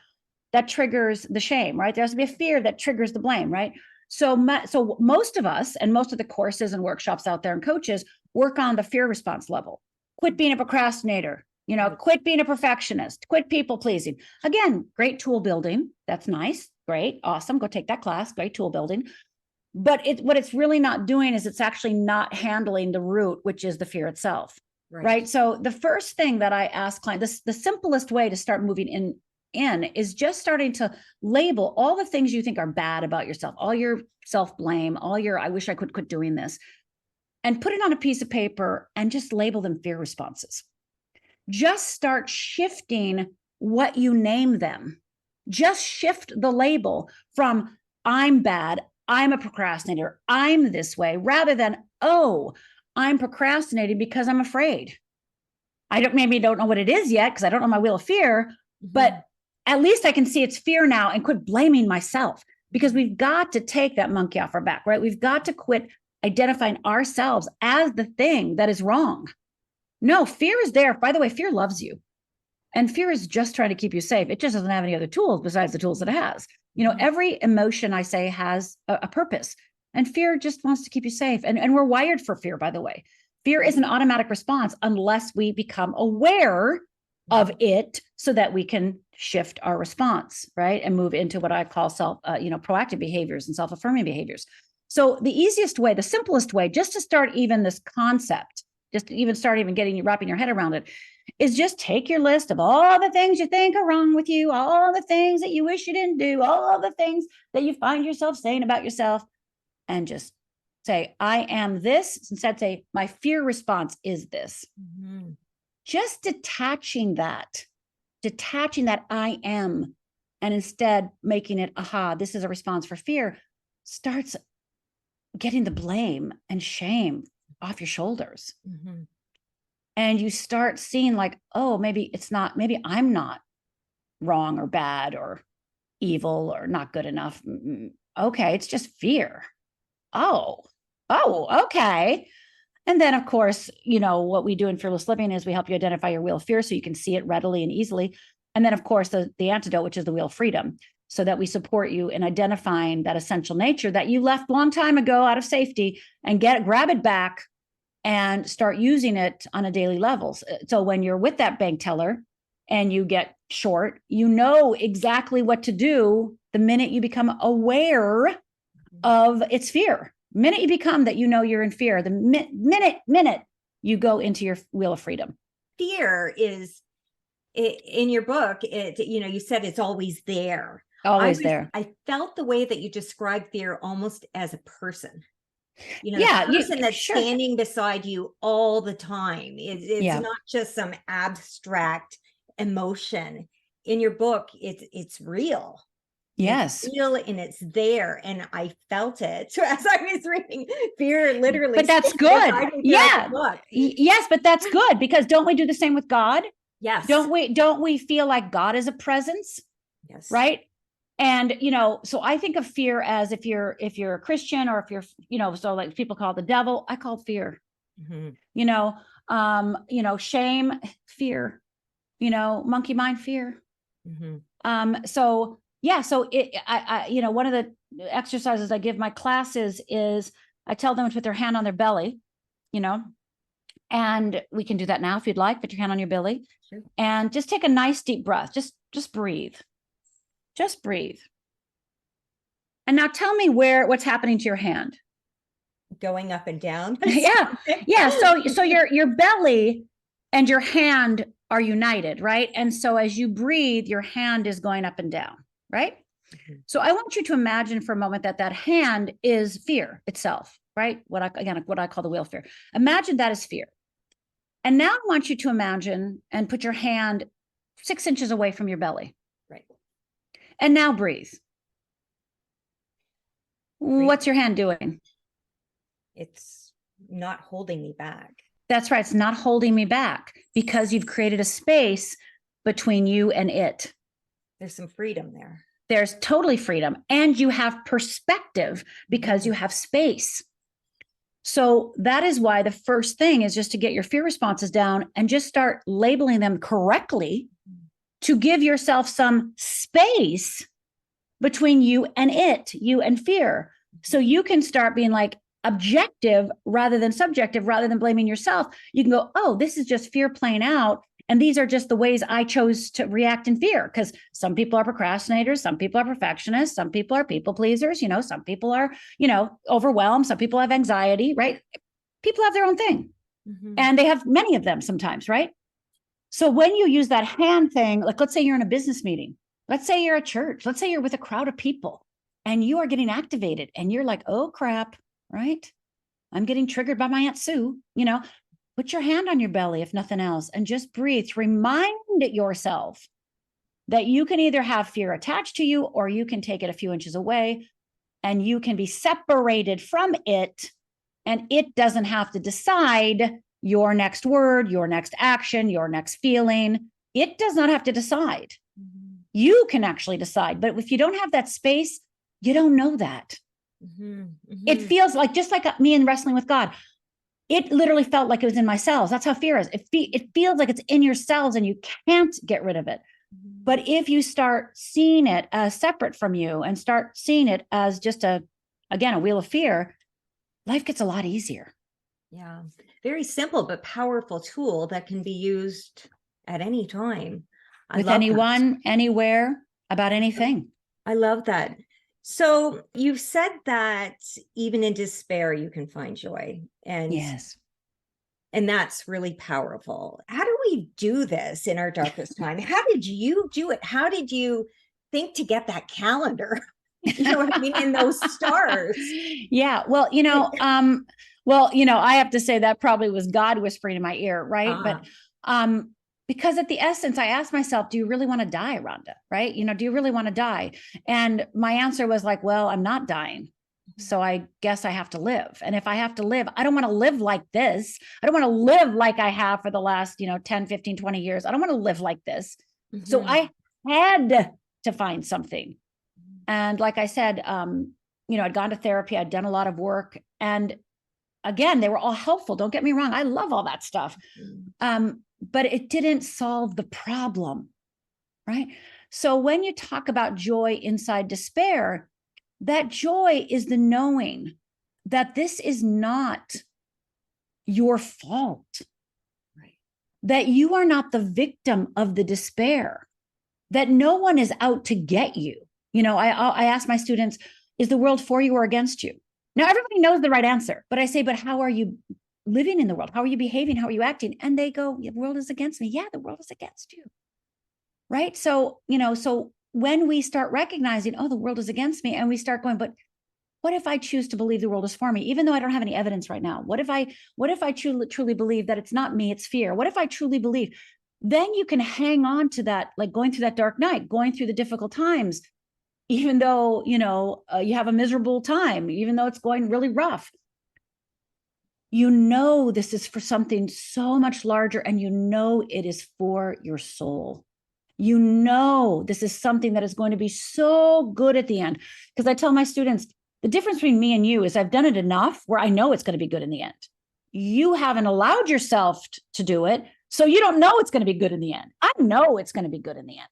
that triggers the shame, right? There has to be a fear that triggers the blame, right? So most of us, and most of the courses and workshops out there and coaches, work on the fear response level. Quit being a procrastinator, quit being a perfectionist, quit people pleasing. Again, great tool building. That's nice. Great. Awesome. Go take that class. Great tool building. But what it's really not doing is it's actually not handling the root, which is the fear itself. Right. So the first thing that I ask clients, the simplest way to start moving in is just starting to label all the things you think are bad about yourself, all your self-blame, all your, I wish I could quit doing this, and put it on a piece of paper and just label them fear responses. Just start shifting what you name them. Just shift the label from I'm bad, I'm a procrastinator, I'm this way, rather than, oh, I'm procrastinating because I'm afraid. I don't know what it is yet because I don't know my wheel of fear, but at least I can see it's fear now and quit blaming myself, because we've got to take that monkey off our back, right? We've got to quit identifying ourselves as the thing that is wrong. No, fear is there. By the way, fear loves you. And fear is just trying to keep you safe. It just doesn't have any other tools besides the tools that it has. Every emotion I say has a purpose, and fear just wants to keep you safe. And we're wired for fear, by the way. Fear is an automatic response unless we become aware of it so that we can shift our response, right? And move into what I call proactive behaviors and self-affirming behaviors. So the easiest way, the simplest way, just to start even this concept, just to even start wrapping your head around it, is just take your list of all the things you think are wrong with you, all the things that you wish you didn't do, all the things that you find yourself saying about yourself, and just say, I am this. Instead, say, my fear response is this. just detaching that I am, and instead making it, aha, this is a response for fear, starts getting the blame and shame off your shoulders. Mm-hmm. And you start seeing like, oh, maybe I'm not wrong or bad or evil or not good enough. Okay, it's just fear. Oh, okay. And then, of course, what we do in Fearless Living is we help you identify your wheel of fear so you can see it readily and easily. And then, of course, the antidote, which is the wheel of freedom, so that we support you in identifying that essential nature that you left a long time ago out of safety and grab it back and start using it on a daily level. So when you're with that bank teller and you get short, you know exactly what to do the minute you become aware of its fear. Minute you become that, you're in fear, the minute you go into your wheel of freedom. Fear is, in your book, you said it's always there. Always there. I felt the way that you described fear almost as a person. Yeah, the person that's standing beside you all the time. It's not just some abstract emotion. In your book, it's real. Yes. It's real and it's there. And I felt it. So as I was reading, fear literally. But that's good. Yeah. Yes, but that's good, because don't we do the same with God? Yes. Don't we feel like God is a presence? Yes. Right. And, so I think of fear as if you're a Christian, or if you're, so like people call it the devil, I call it fear. Mm-hmm. Shame, fear, monkey mind, fear. Mm-hmm. So one of the exercises I give my classes is I tell them to put their hand on their belly, and we can do that now if you'd like. Put your hand on your belly. Sure. And just take a nice deep breath. Just breathe. Just breathe. And now tell me what's happening to your hand. Going up and down. Yeah. So your belly and your hand are united, right? And so as you breathe, your hand is going up and down, right? Mm-hmm. So I want you to imagine for a moment that hand is fear itself, right? What I call the wheel of fear. Imagine that is fear. And now I want you to imagine and put your hand 6 inches away from your belly. Right. And now breathe. What's your hand doing? It's not holding me back. That's right. It's not holding me back, because you've created a space between you and it. There's some freedom there. There's totally freedom. And you have perspective because you have space. So that is why the first thing is just to get your fear responses down and just start labeling them correctly, to give yourself some space between you and it, you and fear. So you can start being like objective rather than subjective, rather than blaming yourself. You can go, oh, this is just fear playing out. And these are just the ways I chose to react in fear. Because some people are procrastinators, some people are perfectionists, some people are people pleasers, some people are, overwhelmed, some people have anxiety, right? People have their own thing. Mm-hmm. And they have many of them sometimes, right? So when you use that hand thing, like let's say you're in a business meeting, let's say you're at church, let's say you're with a crowd of people and you are getting activated and you're like, oh crap, right? I'm getting triggered by my Aunt Sue, put your hand on your belly, if nothing else, and just breathe to remind yourself that you can either have fear attached to you, or you can take it a few inches away and you can be separated from it. And it doesn't have to decide your next word, your next action, your next feeling. It does not have to decide. Mm-hmm. You can actually decide. But if you don't have that space, you don't know that. Mm-hmm. Mm-hmm. It feels like, just like me and wrestling with God, it literally felt like it was in my cells. That's how fear is. It feels like it's in your cells and you can't get rid of it. Mm-hmm. But if you start seeing it as separate from you and start seeing it as just a wheel of fear, life gets a lot easier. Yeah. Very simple, but powerful tool that can be used at any time. With anyone, anywhere, about anything. I love that. So you've said that even in despair, you can find joy. And yes. And that's really powerful. How do we do this in our darkest time? How did you do it? How did you think to get that calendar? You know what I mean? In those stars. Yeah. Well, I have to say that probably was God whispering in my ear, right? But Because at the essence, I asked myself, do you really want to die, Rhonda? Right? Do you really want to die? And my answer was like, well, I'm not dying. So I guess I have to live. And if I have to live, I don't want to live like this. I don't want to live like I have for the last, 10, 15, 20 years. I don't want to live like this. So I had to find something. And like I said, I'd gone to therapy, I'd done a lot of work. And again, they were all helpful. Don't get me wrong. I love all that stuff. But it didn't solve the problem, right? So when you talk about joy inside despair, that joy is the knowing that this is not your fault, right? That you are not the victim of the despair, that no one is out to get you. I ask my students, is the world for you or against you? Now, everybody knows the right answer, but I say, but how are you living in the world? How are you behaving? How are you acting? And they go, the world is against me. Yeah, the world is against you. Right. So, so when we start recognizing, oh, the world is against me, and we start going, but what if I choose to believe the world is for me, even though I don't have any evidence right now? What if I truly believe that it's not me, it's fear? What if I truly believe? Then you can hang on to that, like going through that dark night, going through the difficult times, even though, you have a miserable time, even though it's going really rough. This is for something so much larger, and it is for your soul. This is something that is going to be so good at the end. Because I tell my students, the difference between me and you is I've done it enough where I know it's going to be good in the end. You haven't allowed yourself to do it, so you don't know it's going to be good in the end. I know it's going to be good in the end.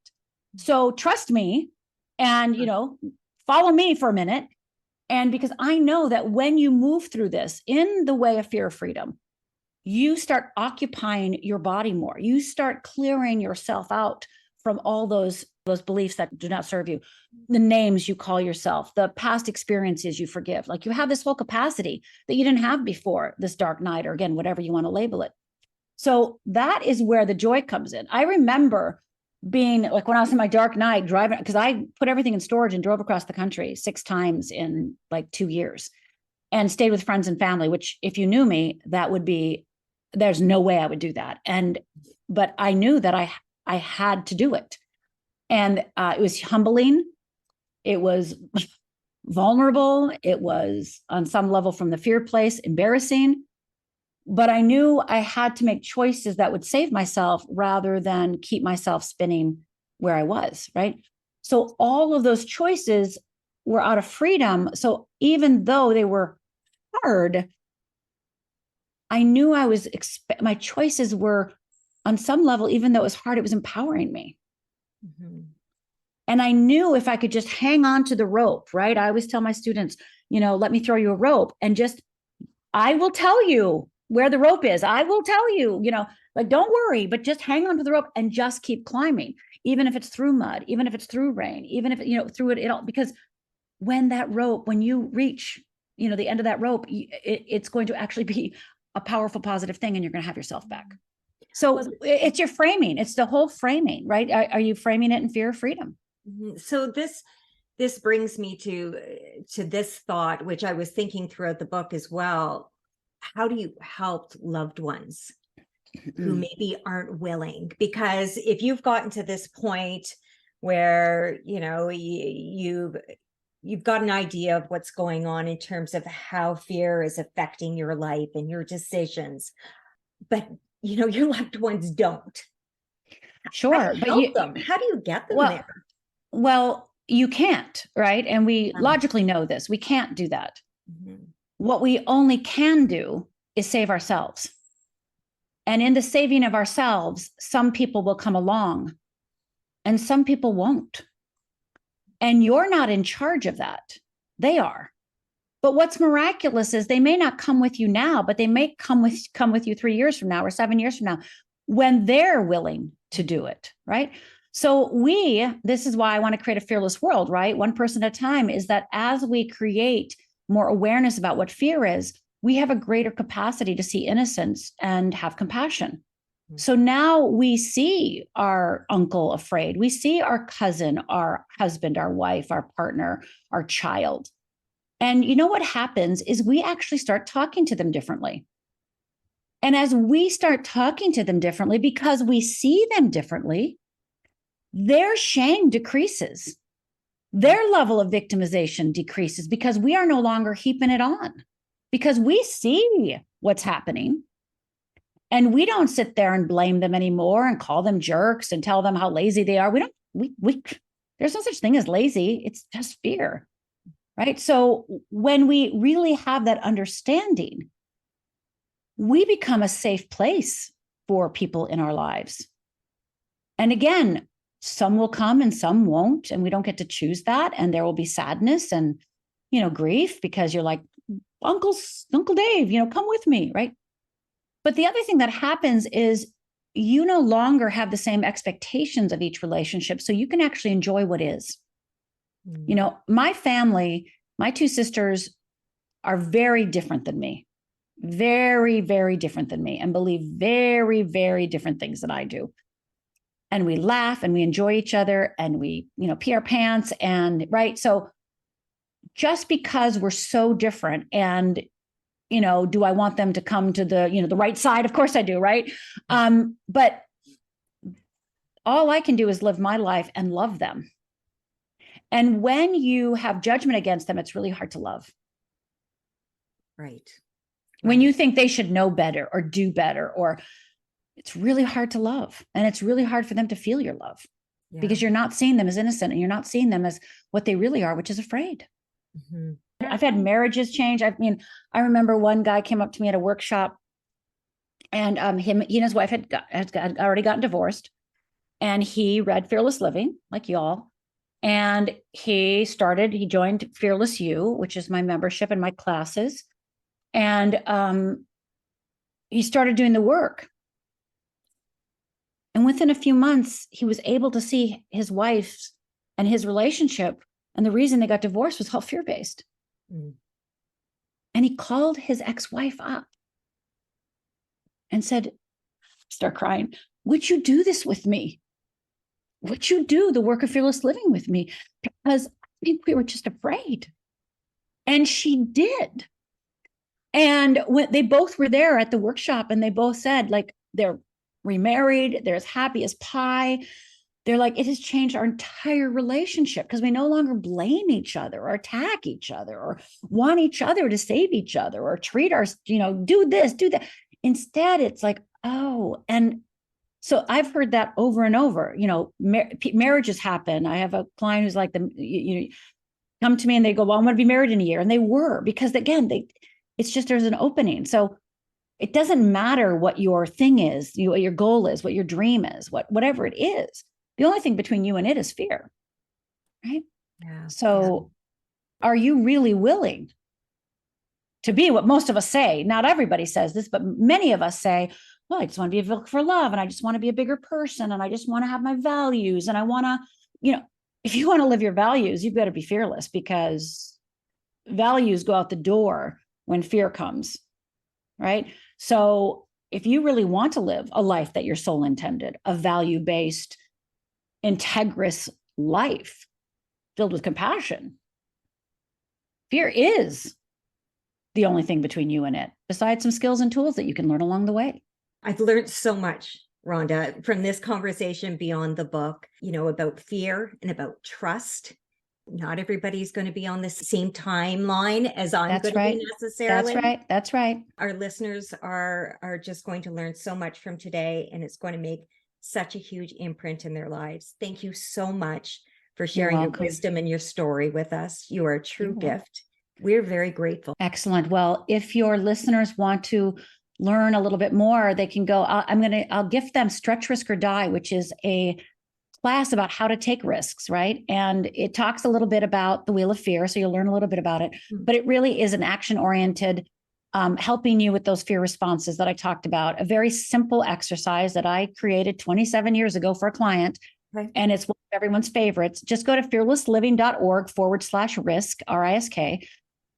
So trust me and, follow me for a minute. And because I know that when you move through this in the way of fear of freedom, you start occupying your body more. You start clearing yourself out from all those beliefs that do not serve you, the names you call yourself, the past experiences you forgive. Like you have this whole capacity that you didn't have before this dark night, or again, whatever you want to label it. So that is where the joy comes in. I remember being like, when I was in my dark night driving, because I put everything in storage and drove across the country 6 times in like 2 years and stayed with friends and family, which if you knew me, there's no way I would do that. But I knew that I had to do it. And it was humbling. It was vulnerable. It was on some level, from the fear place, embarrassing. But I knew I had to make choices that would save myself rather than keep myself spinning where I was, right? So all of those choices were out of freedom. So even though they were hard, I knew my choices were, on some level, even though it was hard, it was empowering me. And I knew if I could just hang on to the rope, right? I always tell my students, let me throw you a rope, and I will tell you where the rope is. I will tell you, like, don't worry, but just hang on to the rope and just keep climbing, even if it's through mud, even if it's through rain, even if, through it all, because when you reach, the end of that rope, it's going to actually be a powerful, positive thing, and you're going to have yourself back. So it's your framing. It's the whole framing, right? Are you framing it in fear of freedom? So this brings me to this thought, which I was thinking throughout the book as well. How do you help loved ones who maybe aren't willing? Because if you've gotten to this point where, you've got an idea of what's going on in terms of how fear is affecting your life and your decisions, but your loved ones don't. Sure. How do you help them? How do you get them there? Well, you can't, right? And we logically know this. We can't do that. What we only can do is save ourselves. And in the saving of ourselves, some people will come along and some people won't. And you're not in charge of that. They are. But what's miraculous is they may not come with you now, but they may come with you 3 years from now or 7 years from now, when they're willing to do it, right? So this is why I want to create a fearless world, right? One person at a time, is that as we create more awareness about what fear is, we have a greater capacity to see innocence and have compassion. So now we see our uncle afraid. We see our cousin, our husband, our wife, our partner, our child. And you know what happens is we actually start talking to them differently. And as we start talking to them differently, because we see them differently, their shame decreases. Their level of victimization decreases because we are no longer heaping it on, because we see what's happening. And we don't sit there and blame them anymore and call them jerks and tell them how lazy they are. There's no such thing as lazy. It's just fear, right? So when we really have that understanding, we become a safe place for people in our lives. And again, some will come and some won't, and we don't get to choose that. And there will be sadness and, grief because you're like, Uncle Dave, come with me, right? But the other thing that happens is you no longer have the same expectations of each relationship. So you can actually enjoy what is. My family, my two sisters are very different than me, very, very different than me, and believe very, very different things than I do. And we laugh and we enjoy each other and we, pee our pants and right. So just because we're so different and, do I want them to come to the right side? Of course I do. Right. But all I can do is live my life and love them. And when you have judgment against them, it's really hard to love. Right. When you think they should know better or do better, or it's really hard to love. And it's really hard for them to feel your love because you're not seeing them as innocent and you're not seeing them as what they really are, which is afraid. Mm-hmm. I've had marriages change. I remember one guy came up to me at a workshop and he and his wife had already gotten divorced, and he read Fearless Living like y'all. And he joined Fearless You, which is my membership and my classes. And he started doing the work. And within a few months, he was able to see his wife's and his relationship. And the reason they got divorced was all fear-based. Mm. And he called his ex-wife up and said, start crying, would you do this with me? Would you do the work of Fearless Living with me? Because I think we were just afraid. And she did. And when they both were there at the workshop, and they both said, like, they're remarried, they're as happy as pie. They're like, it has changed our entire relationship because we no longer blame each other or attack each other or want each other to save each other or treat our, do this, do that. Instead, it's like, oh, and so I've heard that over and over, marriages happen. I have a client who's like, come to me and they go, well, I'm going to be married in a year. And they were, because again, it's just, there's an opening. So it doesn't matter what your thing is, what your goal is, what your dream is, whatever it is. The only thing between you and it is fear, right? Yeah. So are you really willing to be what most of us say? Not everybody says this, but many of us say, well, I just want to be a vehicle for love, and I just want to be a bigger person, and I just want to have my values, and I want to, if you want to live your values, you've got to be fearless, because values go out the door when fear comes, right? So if you really want to live a life that your soul intended, a value-based, integrous life filled with compassion, fear is the only thing between you and it, besides some skills and tools that you can learn along the way. I've learned so much, Rhonda, from this conversation beyond the book, about fear and about trust. Not everybody's going to be on the same timeline as I'm going to be necessarily. That's right. Our listeners are just going to learn so much from today, and it's going to make such a huge imprint in their lives. Thank you so much for sharing your wisdom and your story with us. You are a true gift. We're very grateful. Excellent. Well, if your listeners want to learn a little bit more, they can go, I'll gift them Stretch, Risk, or Die, which is a class about how to take risks, right? And it talks a little bit about the wheel of fear. So you'll learn a little bit about it, but it really is an action-oriented, helping you with those fear responses that I talked about. A very simple exercise that I created 27 years ago for a client. Okay. And it's one of everyone's favorites. Just go to fearlessliving.org/risk, RISK,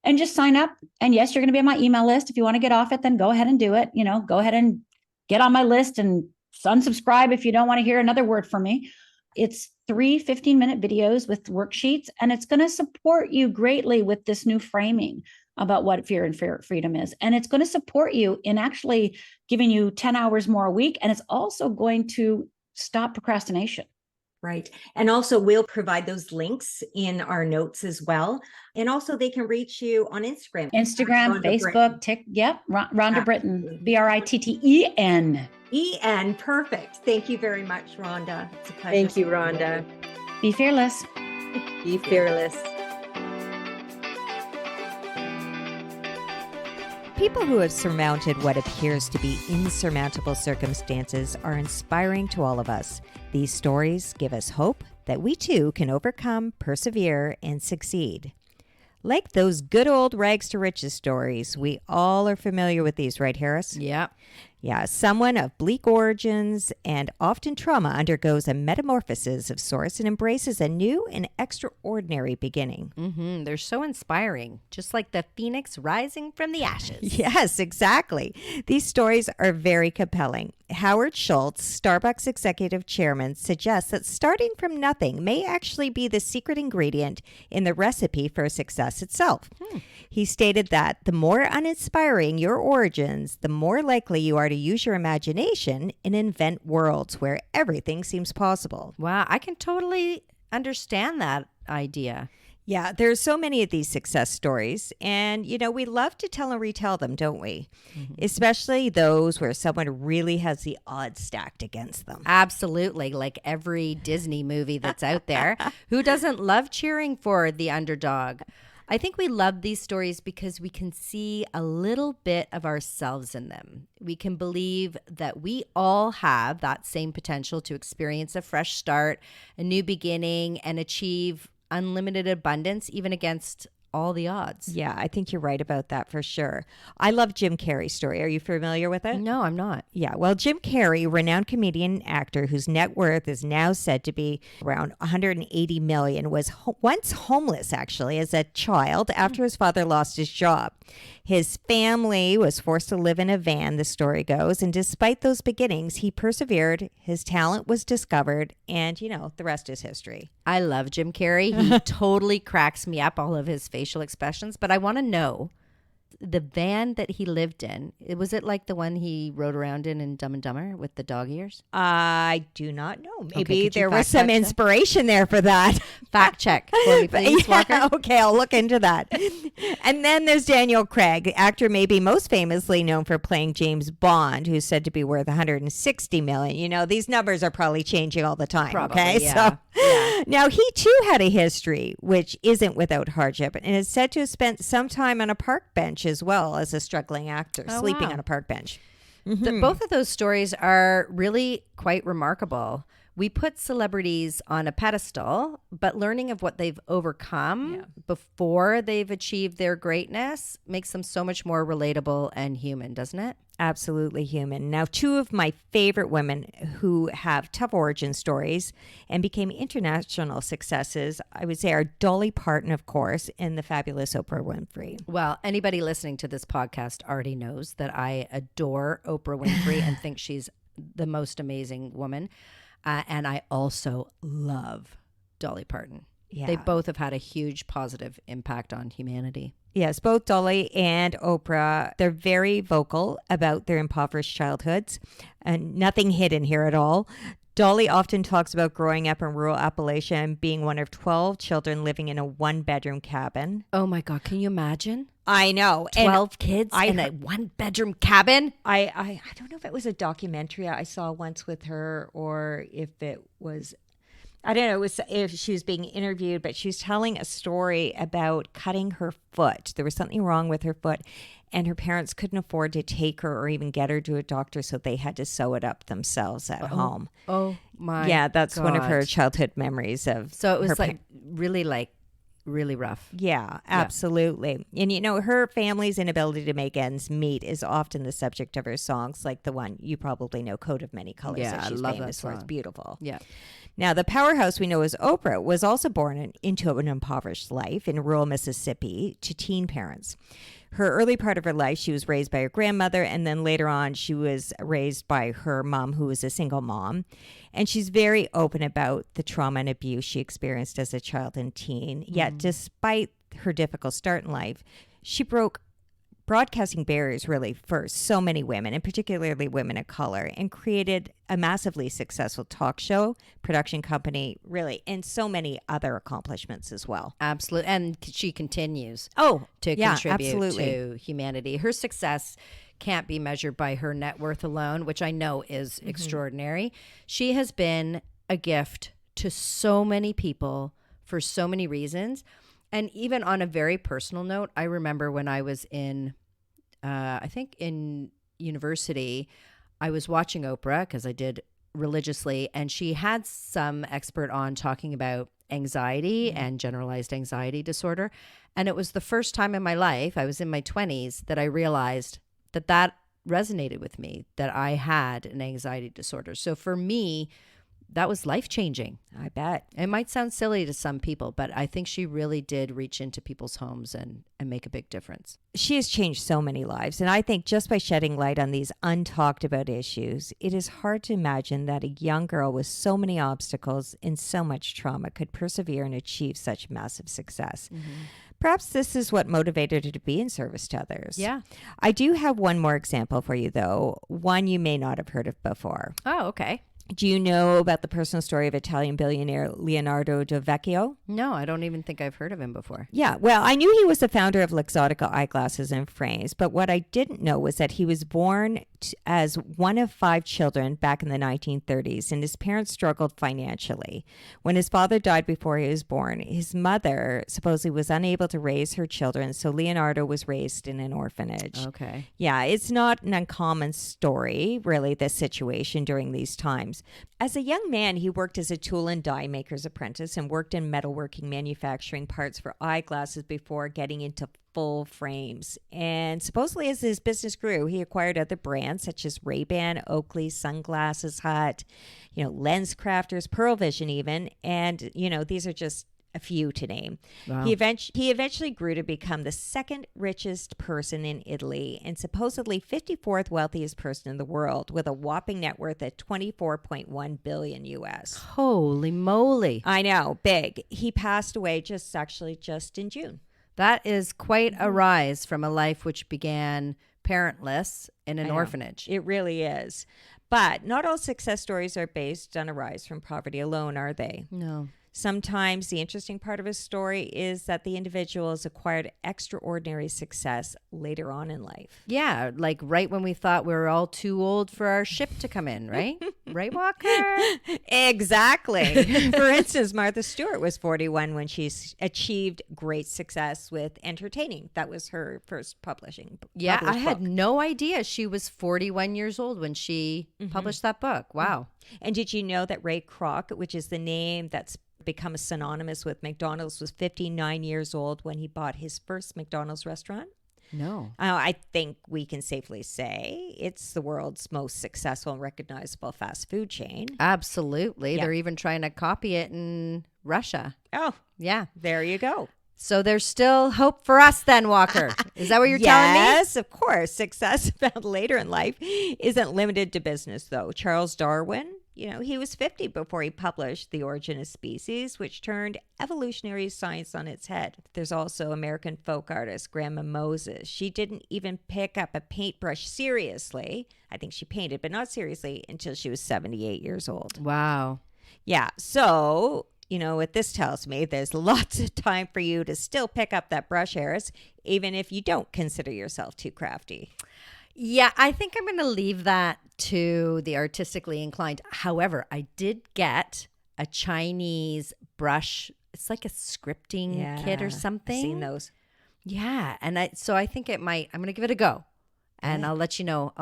and just sign up. And yes, you're going to be on my email list. If you want to get off it, then go ahead and do it. Go ahead and get on my list and unsubscribe if you don't want to hear another word from me. It's 3 15-minute videos with worksheets, and it's going to support you greatly with this new framing about what fear and freedom is. And it's going to support you in actually giving you 10 hours more a week. And it's also going to stop procrastination. Right. And also we'll provide those links in our notes as well. And also they can reach you on Instagram. Rhonda Facebook, Rhonda Britten, Britten. E-N, perfect. Thank you very much, Rhonda. It's a pleasure. Thank you, Rhonda. Be fearless. Be fearless. People who have surmounted what appears to be insurmountable circumstances are inspiring to all of us. These stories give us hope that we too can overcome, persevere, and succeed. Like those good old rags to riches stories, we all are familiar with these, right, Harris? Yeah. Yeah, someone of bleak origins and often trauma undergoes a metamorphosis of sorts and embraces a new and extraordinary beginning. Mm-hmm. They're so inspiring, just like the phoenix rising from the ashes. Yes, exactly. These stories are very compelling. Howard Schultz, Starbucks executive chairman, suggests that starting from nothing may actually be the secret ingredient in the recipe for success itself. He stated that the more uninspiring your origins, the more likely you are to use your imagination and invent worlds where everything seems possible. Wow, I can totally understand that idea. Yeah, there's so many of these success stories, and, we love to tell and retell them, don't we? Mm-hmm. Especially those where someone really has the odds stacked against them. Absolutely, like every Disney movie that's out there. Who doesn't love cheering for the underdog? I think we love these stories because we can see a little bit of ourselves in them. We can believe that we all have that same potential to experience a fresh start, a new beginning, and achieve unlimited abundance, even against all the odds. Yeah, I think you're right about that for sure. I love Jim Carrey's story. Are you familiar with it? No, I'm not. Yeah, well, Jim Carrey, renowned comedian and actor whose net worth is now said to be around 180 million, was once homeless, actually, as a child after his father lost his job. His family was forced to live in a van, the story goes, and despite those beginnings, he persevered, his talent was discovered, and, the rest is history. I love Jim Carrey. He totally cracks me up, all of his facial expressions, but I want to know, the van that he lived in, was it like the one he rode around in Dumb and Dumber with the dog ears? I do not know. Maybe Okay, there was some inspiration there for that. Fact check for me, please, Walker. Okay, I'll look into that. And then there's Daniel Craig, the actor maybe most famously known for playing James Bond, who's said to be worth 160 million. These numbers are probably changing all the time. Probably, okay, yeah. So now he too had a history which isn't without hardship, and is said to have spent some time on a park bench as well as a struggling actor, sleeping on a park bench. Mm-hmm. Both of those stories are really quite remarkable. We put celebrities on a pedestal, but learning of what they've overcome before they've achieved their greatness makes them so much more relatable and human, doesn't it? Absolutely human. Now, two of my favorite women who have tough origin stories and became international successes, I would say, are Dolly Parton, of course, and the fabulous Oprah Winfrey. Well, anybody listening to this podcast already knows that I adore Oprah Winfrey and think she's the most amazing woman. And I also love Dolly Parton. Yeah. They both have had a huge positive impact on humanity. Yes, both Dolly and Oprah, they're very vocal about their impoverished childhoods, and nothing hidden here at all. Dolly often talks about growing up in rural Appalachia and being one of 12 children living in a one-bedroom cabin. Oh my God, can you imagine? I know. 12 kids in a one-bedroom cabin? I don't know if it was a documentary I saw once with her, or if it was, I don't know, it was if she was being interviewed, but she was telling a story about cutting her foot. There was something wrong with her foot, and her parents couldn't afford to take her or even get her to a doctor, so they had to sew it up themselves at home. Oh my Yeah, that's God. one of her childhood memories of. So it was really rough. Yeah, absolutely. And her family's inability to make ends meet is often the subject of her songs, like the one you probably know, Coat of Many Colors, that she's I love famous that for. It's song. beautiful. Yeah. Now, the powerhouse we know as Oprah was also born into an impoverished life in rural Mississippi to teen parents. Her early part of her life, she was raised by her grandmother, and then later on, she was raised by her mom, who was a single mom. And she's very open about the trauma and abuse she experienced as a child and teen. Yet, despite her difficult start in life, she broke broadcasting barriers really for so many women, and particularly women of color, and created a massively successful talk show, production company, really, and so many other accomplishments as well. Absolutely. And she continues to contribute absolutely. to humanity. Her success can't be measured by her net worth alone, which I know is extraordinary. She has been a gift to so many people for so many reasons. And even on a very personal note, I remember when I was in, I think in university, I was watching Oprah because I did religiously, and she had some expert on talking about anxiety and generalized anxiety disorder. And it was the first time in my life, I was in my 20s, that I realized that resonated with me, that I had an anxiety disorder. So for me, that was life-changing. I bet. It might sound silly to some people, but I think she really did reach into people's homes and make a big difference. She has changed so many lives. And I think just by shedding light on these untalked about issues, it is hard to imagine that a young girl with so many obstacles and so much trauma could persevere and achieve such massive success. Perhaps this is what motivated her to be in service to others. Yeah. I do have one more example for you, though, one you may not have heard of before. Oh, okay. Do you know about the personal story of Italian billionaire Leonardo da Vecchio? No, I don't even think I've heard of him before. Yeah, well, I knew he was the founder of Luxottica eyeglasses and frames, but what I didn't know was that he was born as one of 5 children back in the 1930s, and his parents struggled financially. When his father died before he was born, his mother supposedly was unable to raise her children, so Leonardo was raised in an orphanage. Okay. Yeah, it's not an uncommon story, really, this situation during these times. As a young man, he worked as a tool and die maker's apprentice and worked in metalworking, manufacturing parts for eyeglasses before getting into full frames. And supposedly as his business grew, he acquired other brands such as Ray-Ban, Oakley, Sunglasses Hut, Lens Crafters, Pearl Vision even. And, these are just a few to name. Wow. He eventually grew to become the second richest person in Italy and supposedly 54th wealthiest person in the world, with a whopping net worth at 24.1 billion US. Holy moly. I know, big. He passed away just in June. That is quite a rise from a life which began parentless in an orphanage. It really is. But not all success stories are based on a rise from poverty alone, are they? No. Sometimes the interesting part of a story is that the individual has acquired extraordinary success later on in life. Yeah, like right when we thought we were all too old for our ship to come in, right? Right, Walker? Exactly. For instance, Martha Stewart was 41 when she achieved great success with entertaining. That was her first published I had book. no idea she was 41 years old when she published that book. Wow. And did you know that Ray Kroc, which is the name that's become synonymous with McDonald's, was 59 years old when he bought his first McDonald's restaurant? No. I think we can safely say it's the world's most successful and recognizable fast food chain. Absolutely. Yeah. They're even trying to copy it in Russia. Oh, Yeah. there you go. So there's still hope for us then, Walker. Is that what you're telling me? Yes, of course. Success found later in life isn't limited to business, though. Charles Darwin, he was 50 before he published The Origin of Species, which turned evolutionary science on its head. There's also American folk artist Grandma Moses. She didn't even pick up a paintbrush seriously. I think she painted, but not seriously, until she was 78 years old. Wow. Yeah, so what this tells me, there's lots of time for you to still pick up that brush, Harris, even if you don't consider yourself too crafty. Yeah, I think I'm going to leave that to the artistically inclined. However, I did get a Chinese brush. It's like a scripting kit or something. I've seen those. Yeah, and I think I'm going to give it a go. And I'll let you know.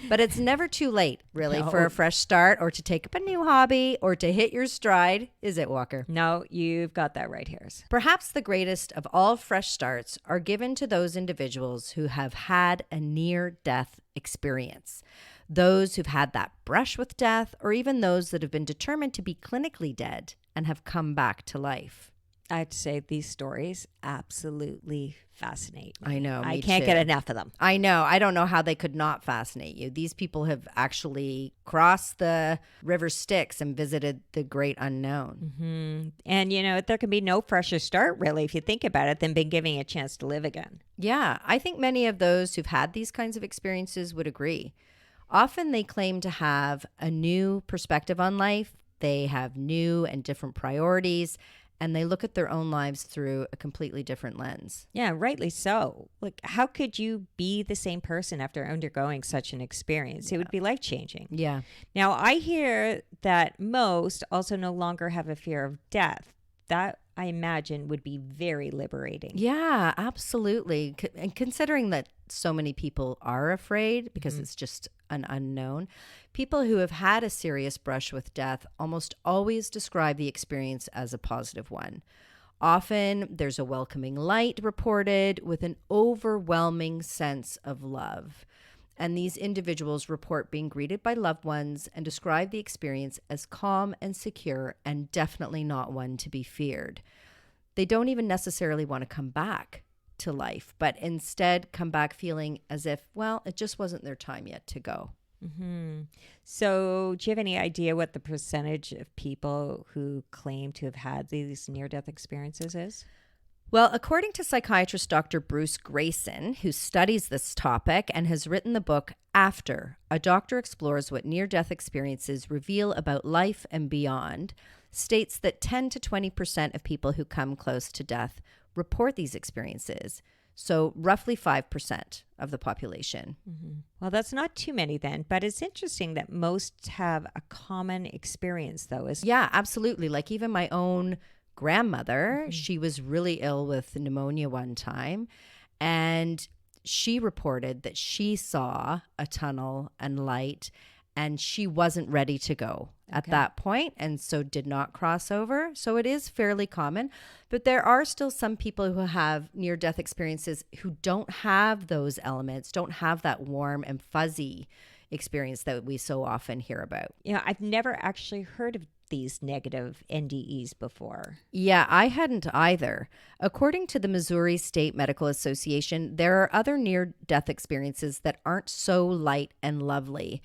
But it's never too late, really, for a fresh start or to take up a new hobby or to hit your stride. Is it, Walker? No, you've got that right, Harris. Perhaps the greatest of all fresh starts are given to those individuals who have had a near-death experience. those who've had that brush with death, or even those that have been determined to be clinically dead and have come back to life. I have to say, these stories absolutely fascinate me. I know, I me can't too. get enough of them. I know. I don't know how they could not fascinate you. These people have actually crossed the river Styx and visited the great unknown. Mm-hmm. And, you know, there can be no fresher start, really, if you think about it, than being given a chance to live again. Yeah, I think many of those who've had these kinds of experiences would agree. Often they claim to have a new perspective on life. They have new and different priorities, and they look at their own lives through a completely different lens. Yeah, rightly so. Like, how could you be the same person after undergoing such an experience? It would be life-changing. Yeah. Now, I hear that most also no longer have a fear of death. That, I imagine, would be very liberating. Yeah, absolutely. And considering that so many people are afraid because it's just an unknown, people who have had a serious brush with death almost always describe the experience as a positive one. Often there's a welcoming light reported with an overwhelming sense of love. And these individuals report being greeted by loved ones and describe the experience as calm and secure and definitely not one to be feared. They don't even necessarily want to come back to life, but instead come back feeling as if, well, it just wasn't their time yet to go. Mm-hmm. So, do you have any idea what the percentage of people who claim to have had these near-death experiences is? Well, according to psychiatrist Dr. Bruce Grayson, who studies this topic and has written the book After, a doctor explores what near-death experiences reveal about life and beyond, states that 10 to 20% of people who come close to death report these experiences. So roughly 5% of the population. Mm-hmm. Well, that's not too many then, but it's interesting that most have a common experience, though. Yeah, absolutely. Like even my own grandmother, she was really ill with pneumonia one time, and she reported that she saw a tunnel and light, and she wasn't ready to go at that point, and so did not cross over. So it is fairly common, but there are still some people who have near-death experiences who don't have those elements, don't have that warm and fuzzy experience that we so often hear about. You know, I've never actually heard of these negative NDEs before. Yeah, I hadn't either. According to the Missouri State Medical Association, there are other near-death experiences that aren't so light and lovely.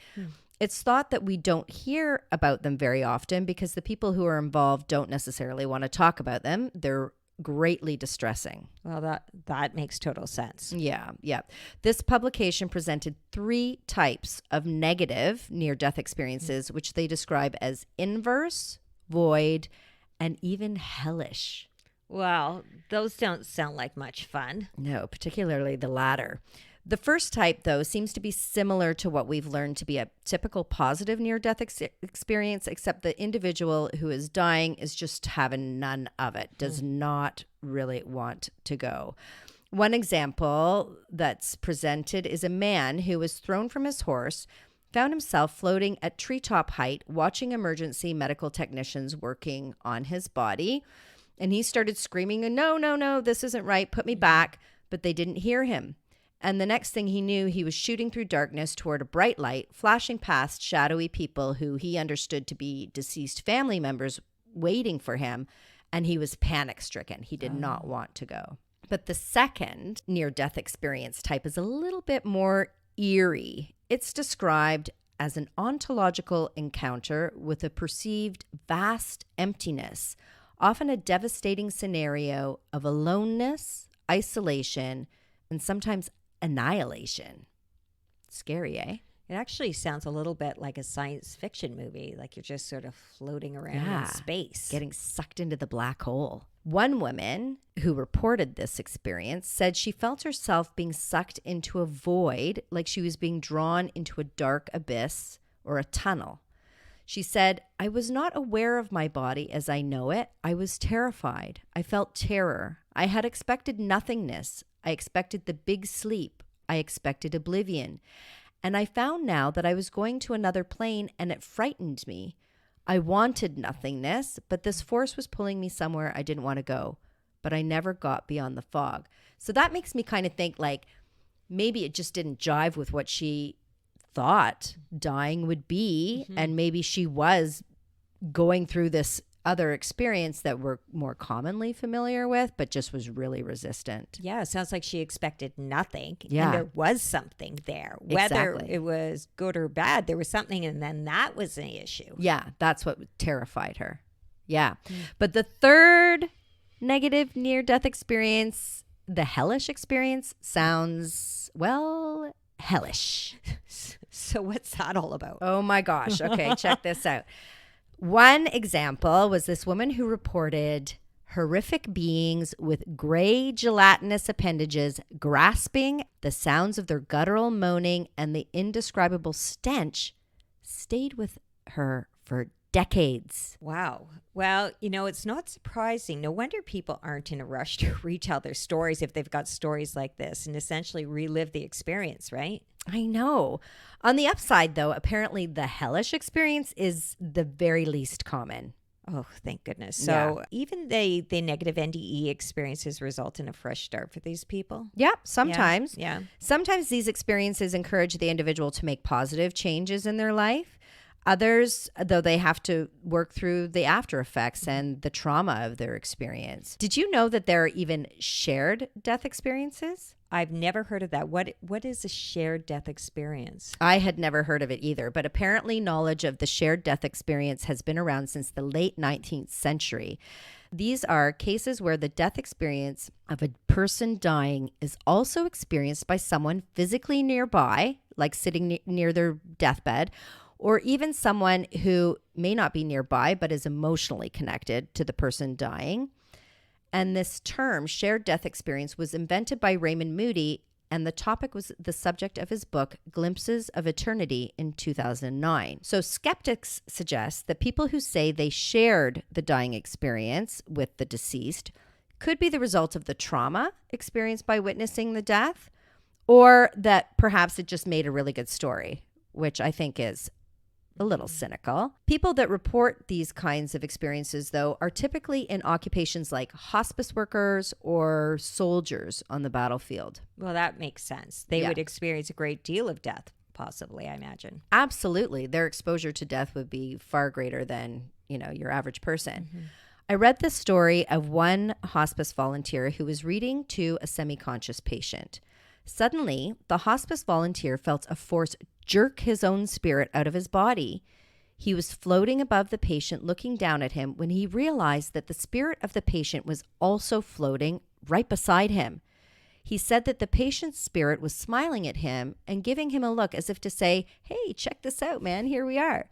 It's thought that we don't hear about them very often because the people who are involved don't necessarily want to talk about them. They're greatly distressing. Well, that makes total sense. Yeah. This publication presented 3 types of negative near-death experiences, which they describe as inverse, void, and even hellish. Well, those don't sound like much fun. No, particularly the latter. The first type, though, seems to be similar to what we've learned to be a typical positive near-death experience, except the individual who is dying is just having none of it, does not really want to go. One example that's presented is a man who was thrown from his horse, found himself floating at treetop height, watching emergency medical technicians working on his body, and he started screaming, no, this isn't right, put me back, but they didn't hear him. And the next thing he knew, he was shooting through darkness toward a bright light, flashing past shadowy people who he understood to be deceased family members waiting for him. And he was panic-stricken. He did not want to go. But the second near-death experience type is a little bit more eerie. It's described as an ontological encounter with a perceived vast emptiness, often a devastating scenario of aloneness, isolation, and sometimes annihilation. Scary, eh? It actually sounds a little bit like a science fiction movie, like you're just sort of floating around in space. Getting sucked into the black hole. One woman who reported this experience said she felt herself being sucked into a void, like she was being drawn into a dark abyss or a tunnel. She said, I was not aware of my body as I know it. I was terrified. I felt terror. I had expected nothingness. I expected the big sleep. I expected oblivion. And I found now that I was going to another plane, and it frightened me. I wanted nothingness, but this force was pulling me somewhere I didn't want to go. But I never got beyond the fog. So that makes me kind of think like maybe it just didn't jive with what she thought dying would be. And maybe she was going through this other experience that we're more commonly familiar with, but just was really resistant. Yeah, it sounds like she expected nothing. Yeah. And there was something there. Whether Exactly. it was good or bad, there was something, and then that was an issue. Yeah, that's what terrified her. Yeah. But the third negative near-death experience, the hellish experience, sounds, well, hellish. So what's that all about? Oh my gosh. Okay, check this out. One example was this woman who reported horrific beings with gray gelatinous appendages grasping, the sounds of their guttural moaning, and the indescribable stench stayed with her for decades. Wow. Well, it's not surprising. No wonder people aren't in a rush to retell their stories if they've got stories like this and essentially relive the experience, right? I know. On the upside, though, apparently the hellish experience is the very least common. Oh, thank goodness. So even the negative NDE experiences result in a fresh start for these people? Yeah, sometimes. Yeah. Sometimes these experiences encourage the individual to make positive changes in their life. Others, though, they have to work through the after effects and the trauma of their experience. Did you know that there are even shared death experiences? I've never heard of that. What is a shared death experience? I had never heard of it either, but apparently knowledge of the shared death experience has been around since the late 19th century. These are cases where the death experience of a person dying is also experienced by someone physically nearby, like sitting near their deathbed, or even someone who may not be nearby but is emotionally connected to the person dying. And this term, shared death experience, was invented by Raymond Moody, and the topic was the subject of his book, Glimpses of Eternity, in 2009. So skeptics suggest that people who say they shared the dying experience with the deceased could be the result of the trauma experienced by witnessing the death, or that perhaps it just made a really good story, which I think is a little cynical. People that report these kinds of experiences, though, are typically in occupations like hospice workers or soldiers on the battlefield. Well, that makes sense. They would experience a great deal of death, possibly, I imagine. Absolutely. Their exposure to death would be far greater than, your average person. I read the story of one hospice volunteer who was reading to a semi-conscious patient. Suddenly, the hospice volunteer felt a force jerk his own spirit out of his body. He was floating above the patient, looking down at him, when he realized that the spirit of the patient was also floating right beside him. He said that the patient's spirit was smiling at him and giving him a look as if to say, "Hey, check this out, man, here we are."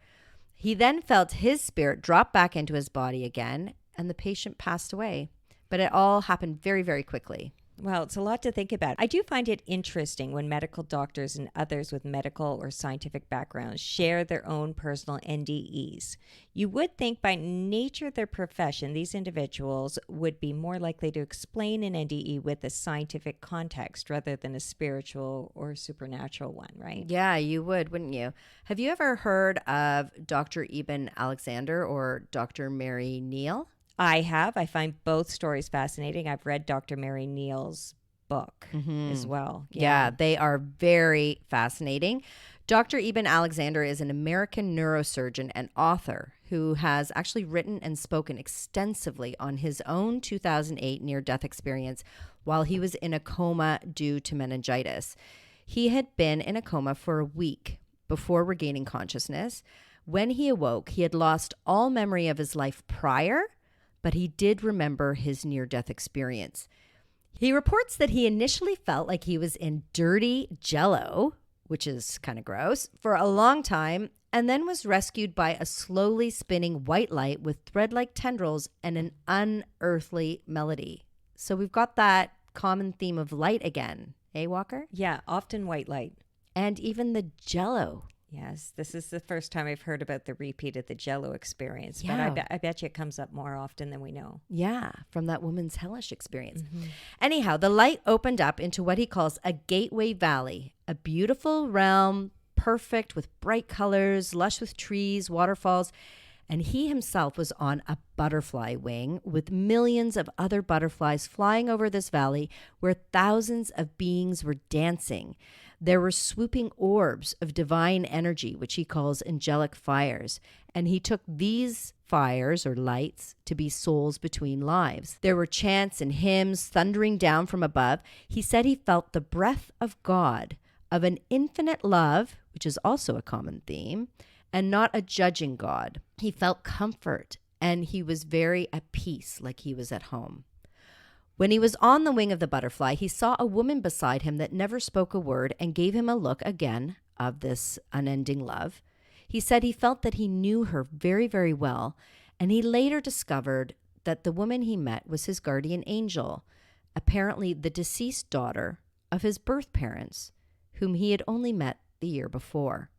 He then felt his spirit drop back into his body again, and the patient passed away. But it all happened very, very quickly. Well, it's a lot to think about. I do find it interesting when medical doctors and others with medical or scientific backgrounds share their own personal NDEs. You would think by nature of their profession, these individuals would be more likely to explain an NDE with a scientific context rather than a spiritual or supernatural one, right? Yeah, you would, wouldn't you? Have you ever heard of Dr. Eben Alexander or Dr. Mary Neal? I have. I find both stories fascinating. I've read Dr. Mary Neal's book as well. Yeah, they are very fascinating. Dr. Eben Alexander is an American neurosurgeon and author who has actually written and spoken extensively on his own 2008 near-death experience while he was in a coma due to meningitis. He had been in a coma for a week before regaining consciousness. When he awoke, he had lost all memory of his life prior, but he did remember his near-death experience. He reports that he initially felt like he was in dirty Jell-O, which is kind of gross, for a long time, and then was rescued by a slowly spinning white light with thread-like tendrils and an unearthly melody. So we've got that common theme of light again, eh, Walker? Yeah, often white light. And even the Jell-O. Yes, this is the first time I've heard about the repeat of the Jell-O experience, Yeah. but I bet you it comes up more often than we know. Yeah, from that woman's hellish experience. Anyhow, the light opened up into what he calls a gateway valley, a beautiful realm, perfect with bright colors, lush with trees, waterfalls. And he himself was on a butterfly wing with millions of other butterflies flying over this valley where thousands of beings were dancing. There were swooping orbs of divine energy, which he calls angelic fires. And he took these fires or lights to be souls between lives. There were chants and hymns thundering down from above. He said he felt the breath of God, of an infinite love, which is also a common theme, and not a judging God. He felt comfort, and he was very at peace, like he was at home. When he was on the wing of the butterfly, he saw a woman beside him that never spoke a word and gave him a look again of this unending love. He said he felt that he knew her very, very well, and he later discovered that the woman he met was his guardian angel, apparently the deceased daughter of his birth parents, whom he had only met the year before.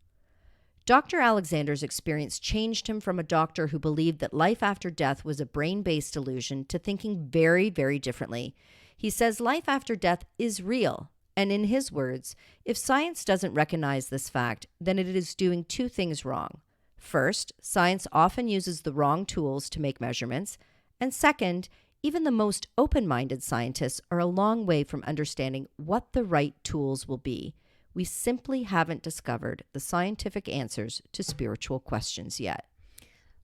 Dr. Alexander's experience changed him from a doctor who believed that life after death was a brain-based illusion to thinking very, very differently. He says life after death is real. And in his words, if science doesn't recognize this fact, then it is doing two things wrong. First, science often uses the wrong tools to make measurements. And second, even the most open-minded scientists are a long way from understanding what the right tools will be. We simply haven't discovered the scientific answers to spiritual questions yet.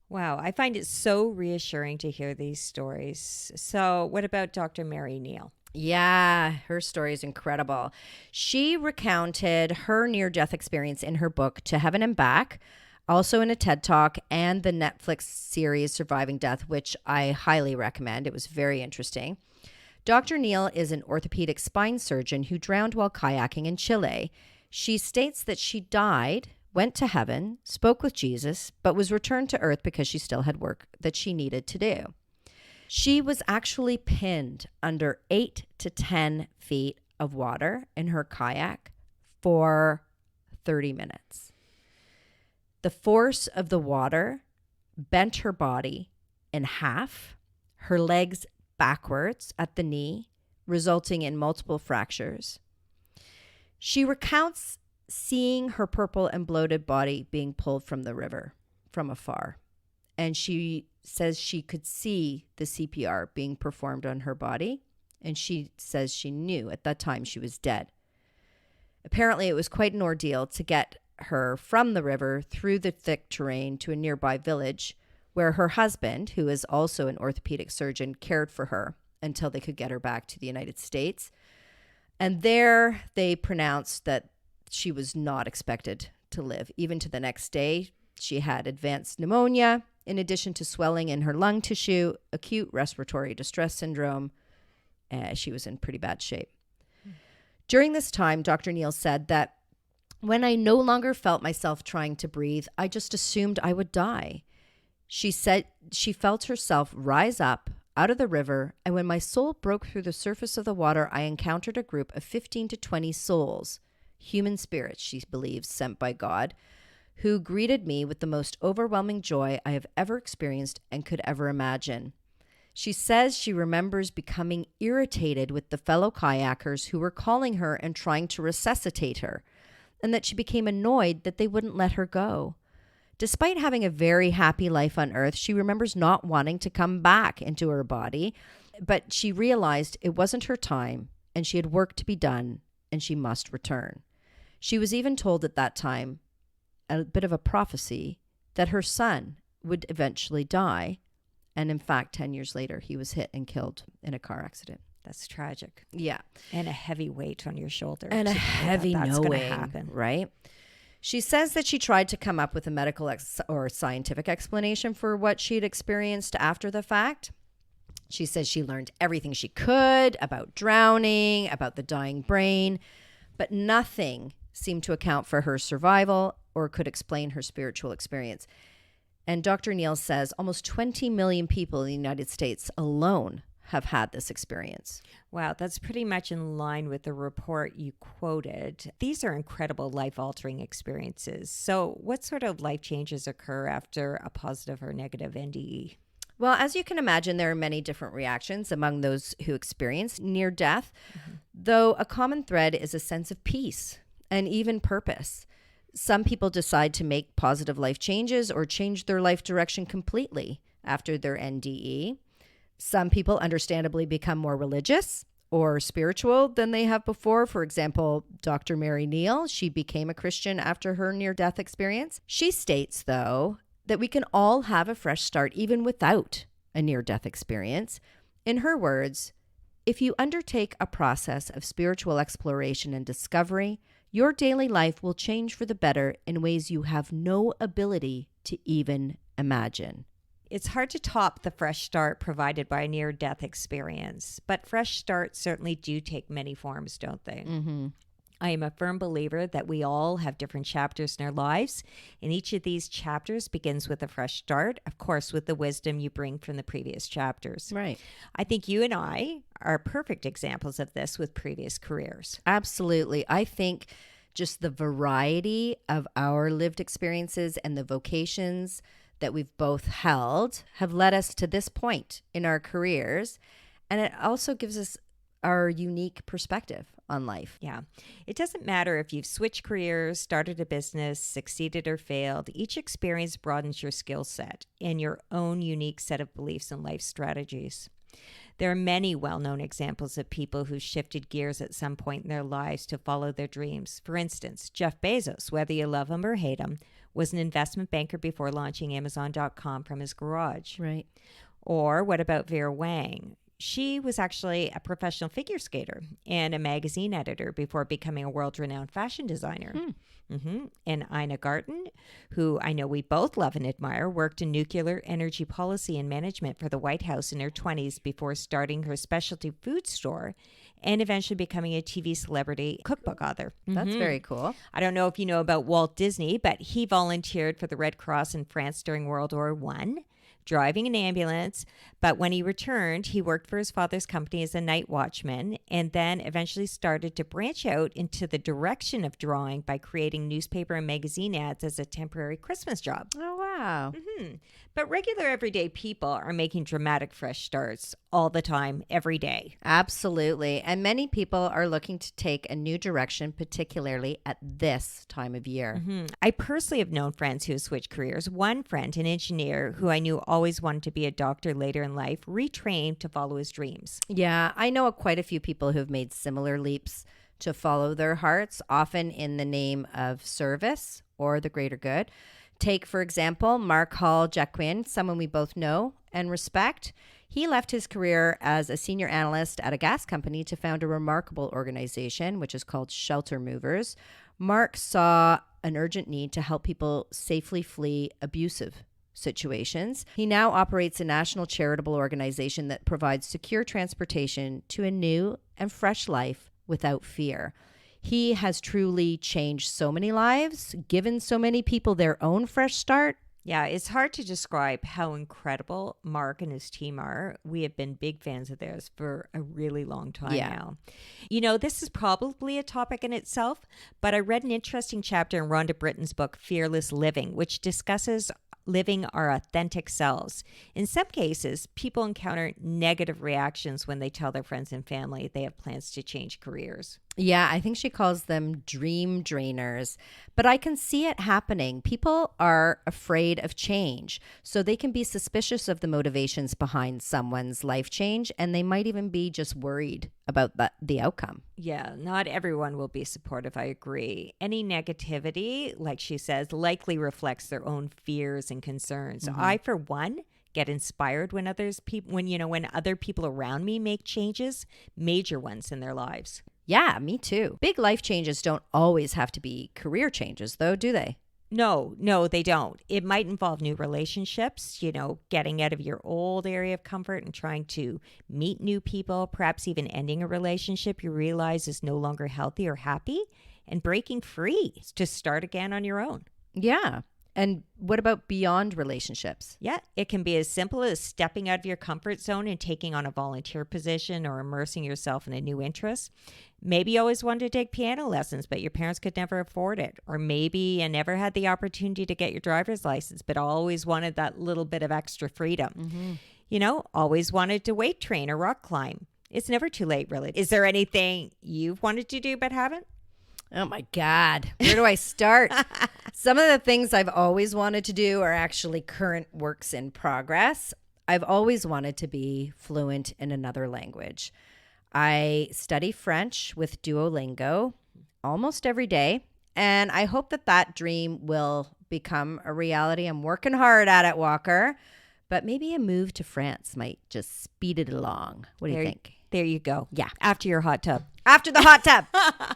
Wow, I find it so reassuring to hear these stories. So what about Dr. Mary Neal? Yeah, her story is incredible. She recounted her near-death experience in her book, To Heaven and Back, also in a TED Talk, and the Netflix series Surviving Death, which I highly recommend. It was very interesting. Dr. Neal is an orthopedic spine surgeon who drowned while kayaking in Chile. She states that she died, went to heaven, spoke with Jesus, but was returned to earth because she still had work that she needed to do. She was actually pinned under 8 to 10 feet of water in her kayak for 30 minutes. The force of the water bent her body in half, her legs backwards at the knee, resulting in multiple fractures. She recounts seeing her purple and bloated body being pulled from the river from afar. And she says she could see the CPR being performed on her body. And she says she knew at that time she was dead. Apparently, it was quite an ordeal to get her from the river through the thick terrain to a nearby village where her husband, who is also an orthopedic surgeon, cared for her until they could get her back to the United States. And there they pronounced that she was not expected to live. Even to the next day, she had advanced pneumonia, in addition to swelling in her lung tissue, acute respiratory distress syndrome. She was in pretty bad shape. During this time, Dr. Neal said that when I no longer felt myself trying to breathe, I just assumed I would die. She said she felt herself rise up out of the river, and when my soul broke through the surface of the water, I encountered a group of 15 to 20 souls, human spirits, she believes, sent by God, who greeted me with the most overwhelming joy I have ever experienced and could ever imagine. She says she remembers becoming irritated with the fellow kayakers who were calling her and trying to resuscitate her, and that she became annoyed that they wouldn't let her go. Despite having a very happy life on Earth, she remembers not wanting to come back into her body, but she realized it wasn't her time and she had work to be done and she must return. She was even told at that time, a bit of a prophecy, that her son would eventually die. And in fact, 10 years later, he was hit and killed in a car accident. That's tragic. Yeah. And a heavy weight on your shoulder. And a heavy that's knowing, going to happen. Right? She says that she tried to come up with a medical or scientific explanation for what she'd experienced after the fact. She says she learned everything she could about drowning, about the dying brain, but nothing seemed to account for her survival or could explain her spiritual experience. And Dr. Neal says almost 20 million people in the United States alone have had this experience. Wow, that's pretty much in line with the report you quoted. These are incredible life-altering experiences. So what sort of life changes occur after a positive or negative NDE? Well, as you can imagine, there are many different reactions among those who experience near death, though a common thread is a sense of peace and even purpose. Some people decide to make positive life changes or change their life direction completely after their NDE. Some people understandably become more religious or spiritual than they have before. For example, Dr. Mary Neal, she became a Christian after her near-death experience. She states, though, that we can all have a fresh start even without a near-death experience. In her words, if you undertake a process of spiritual exploration and discovery, your daily life will change for the better in ways you have no ability to even imagine. It's hard to top the fresh start provided by a near-death experience, but fresh starts certainly do take many forms, don't they? Mm-hmm. I am a firm believer that we all have different chapters in our lives, and each of these chapters begins with a fresh start, of course, with the wisdom you bring from the previous chapters. Right. I think you and I are perfect examples of this with previous careers. Absolutely. I think just the variety of our lived experiences and the vocations that we've both held have led us to this point in our careers. And it also gives us our unique perspective on life. Yeah. It doesn't matter if you've switched careers, started a business, succeeded or failed. Each experience broadens your skill set and your own unique set of beliefs and life strategies. There are many well-known examples of people who shifted gears at some point in their lives to follow their dreams. For instance, Jeff Bezos, whether you love him or hate him, was an investment banker before launching Amazon.com from his garage. Right. Or what about Vera Wang? She was actually a professional figure skater and a magazine editor before becoming a world-renowned fashion designer. And Ina Garten, who I know we both love and admire, worked in nuclear energy policy and management for the White House in her 20s before starting her specialty food store and eventually becoming a TV celebrity cookbook author. That's very cool. I don't know if you know about Walt Disney, but he volunteered for the Red Cross in France during World War I, driving an ambulance. But when he returned, he worked for his father's company as a night watchman and then eventually started to branch out into the direction of drawing by creating newspaper and magazine ads as a temporary Christmas job. Oh, wow. But regular everyday people are making dramatic fresh starts all the time, every day. Absolutely. And many people are looking to take a new direction, particularly at this time of year. I personally have known friends who have switched careers. One friend, an engineer who I knew always wanted to be a doctor later in life, retrained to follow his dreams. Yeah, I know quite a few people who have made similar leaps to follow their hearts, often in the name of service or the greater good. Take, for example, Mark Hall Jacquin, someone we both know and respect. He left his career as a senior analyst at a gas company to found a remarkable organization, which is called Shelter Movers. Mark saw an urgent need to help people safely flee abusive situations. He now operates a national charitable organization that provides secure transportation to a new and fresh life without fear. He has truly changed so many lives, given so many people their own fresh start. Yeah, it's hard to describe how incredible Mark and his team are. We have been big fans of theirs for a really long time now. You know, this is probably a topic in itself, but I read an interesting chapter in Rhonda Britten's book, Fearless Living, which discusses living our authentic selves. In some cases, people encounter negative reactions when they tell their friends and family they have plans to change careers. Yeah, I think she calls them dream drainers, but I can see it happening. People are afraid of change, so they can be suspicious of the motivations behind someone's life change, and they might even be just worried about the outcome. Yeah, not everyone will be supportive, I agree. Any negativity, like she says, likely reflects their own fears and concerns. I, for one, get inspired when when other people around me make changes, major ones in their lives. Yeah, me too. Big life changes don't always have to be career changes, though, do they? No, they don't. It might involve new relationships, getting out of your old area of comfort and trying to meet new people, perhaps even ending a relationship you realize is no longer healthy or happy, and breaking free to start again on your own. Yeah. And what about beyond relationships? Yeah, it can be as simple as stepping out of your comfort zone and taking on a volunteer position or immersing yourself in a new interest. Maybe you always wanted to take piano lessons, but your parents could never afford it. Or maybe you never had the opportunity to get your driver's license, but always wanted that little bit of extra freedom. Always wanted to weight train or rock climb. It's never too late, really. Is there anything you've wanted to do but haven't? Oh my God. Where do I start? Some of the things I've always wanted to do are actually current works in progress. I've always wanted to be fluent in another language. I study French with Duolingo almost every day, and I hope that that dream will become a reality. I'm working hard at it, Walker, but maybe a move to France might just speed it along. What do you think? There you go. Yeah. After your hot tub. After the hot tub.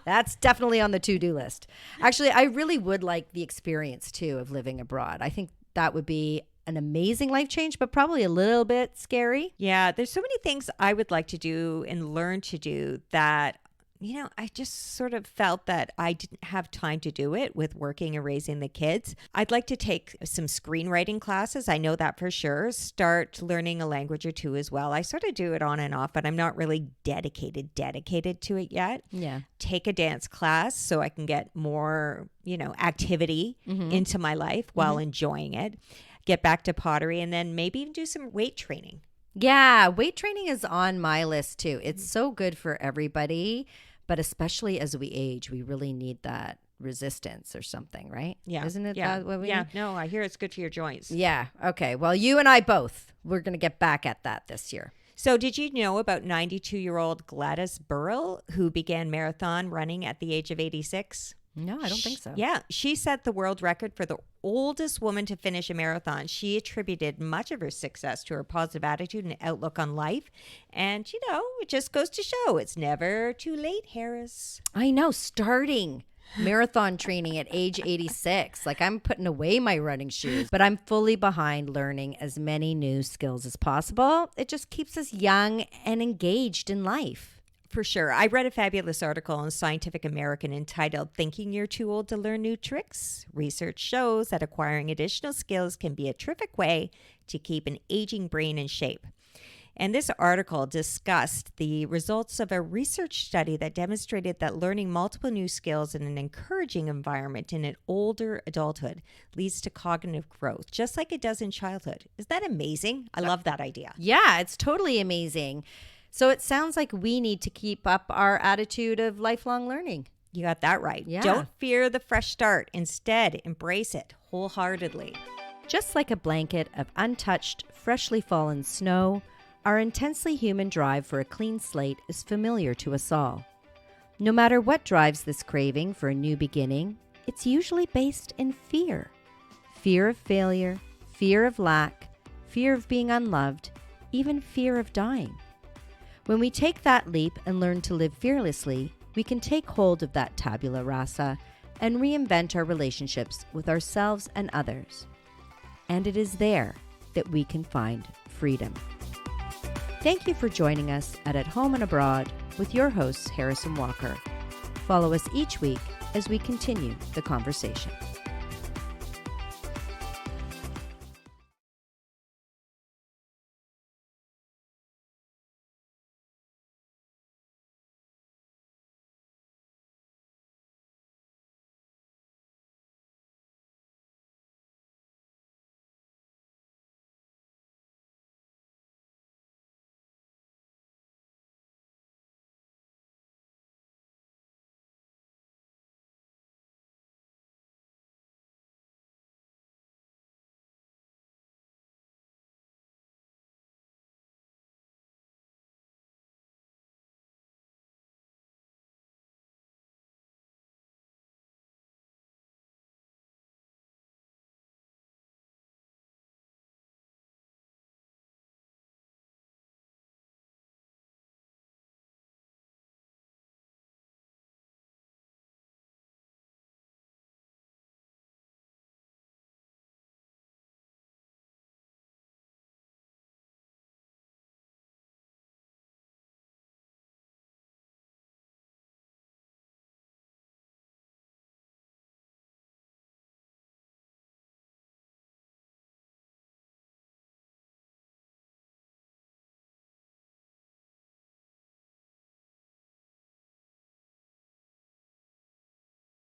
That's definitely on the to-do list. Actually, I really would like the experience, too, of living abroad. I think that would be an amazing life change, but probably a little bit scary. Yeah, there's so many things I would like to do and learn to do that, I just sort of felt that I didn't have time to do it with working and raising the kids. I'd like to take some screenwriting classes. I know that for sure. Start learning a language or two as well. I sort of do it on and off, but I'm not really dedicated to it yet. Yeah. Take a dance class so I can get more, activity into my life while enjoying it. Get back to pottery, and then maybe even do some weight training. Yeah, weight training is on my list too. It's so good for everybody, but especially as we age, we really need that resistance or something, right? Yeah. Isn't it Yeah. that what we Yeah. need? No, I hear it's good for your joints. Yeah. Okay. Well, you and I both, we're going to get back at that this year. So did you know about 92-year-old Gladys Burrell, who began marathon running at the age of 86? No, I don't think so. Yeah, she set the world record for the oldest woman to finish a marathon. She attributed much of her success to her positive attitude and outlook on life. And, it just goes to show it's never too late, Harris. I know, starting marathon training at age 86. Like, I'm putting away my running shoes, but I'm fully behind learning as many new skills as possible. It just keeps us young and engaged in life. For sure. I read a fabulous article in Scientific American entitled Thinking You're Too Old to Learn New Tricks. Research shows that acquiring additional skills can be a terrific way to keep an aging brain in shape. And this article discussed the results of a research study that demonstrated that learning multiple new skills in an encouraging environment in an older adulthood leads to cognitive growth, just like it does in childhood. Is that amazing? I love that idea. Yeah, it's totally amazing. So it sounds like we need to keep up our attitude of lifelong learning. You got that right. Yeah. Don't fear the fresh start. Instead, embrace it wholeheartedly. Just like a blanket of untouched, freshly fallen snow, our intensely human drive for a clean slate is familiar to us all. No matter what drives this craving for a new beginning, it's usually based in fear. Fear of failure, fear of lack, fear of being unloved, even fear of dying. When we take that leap and learn to live fearlessly, we can take hold of that tabula rasa and reinvent our relationships with ourselves and others. And it is there that we can find freedom. Thank you for joining us at Home and Abroad with your hosts, Harris and Walker. Follow us each week as we continue the conversation.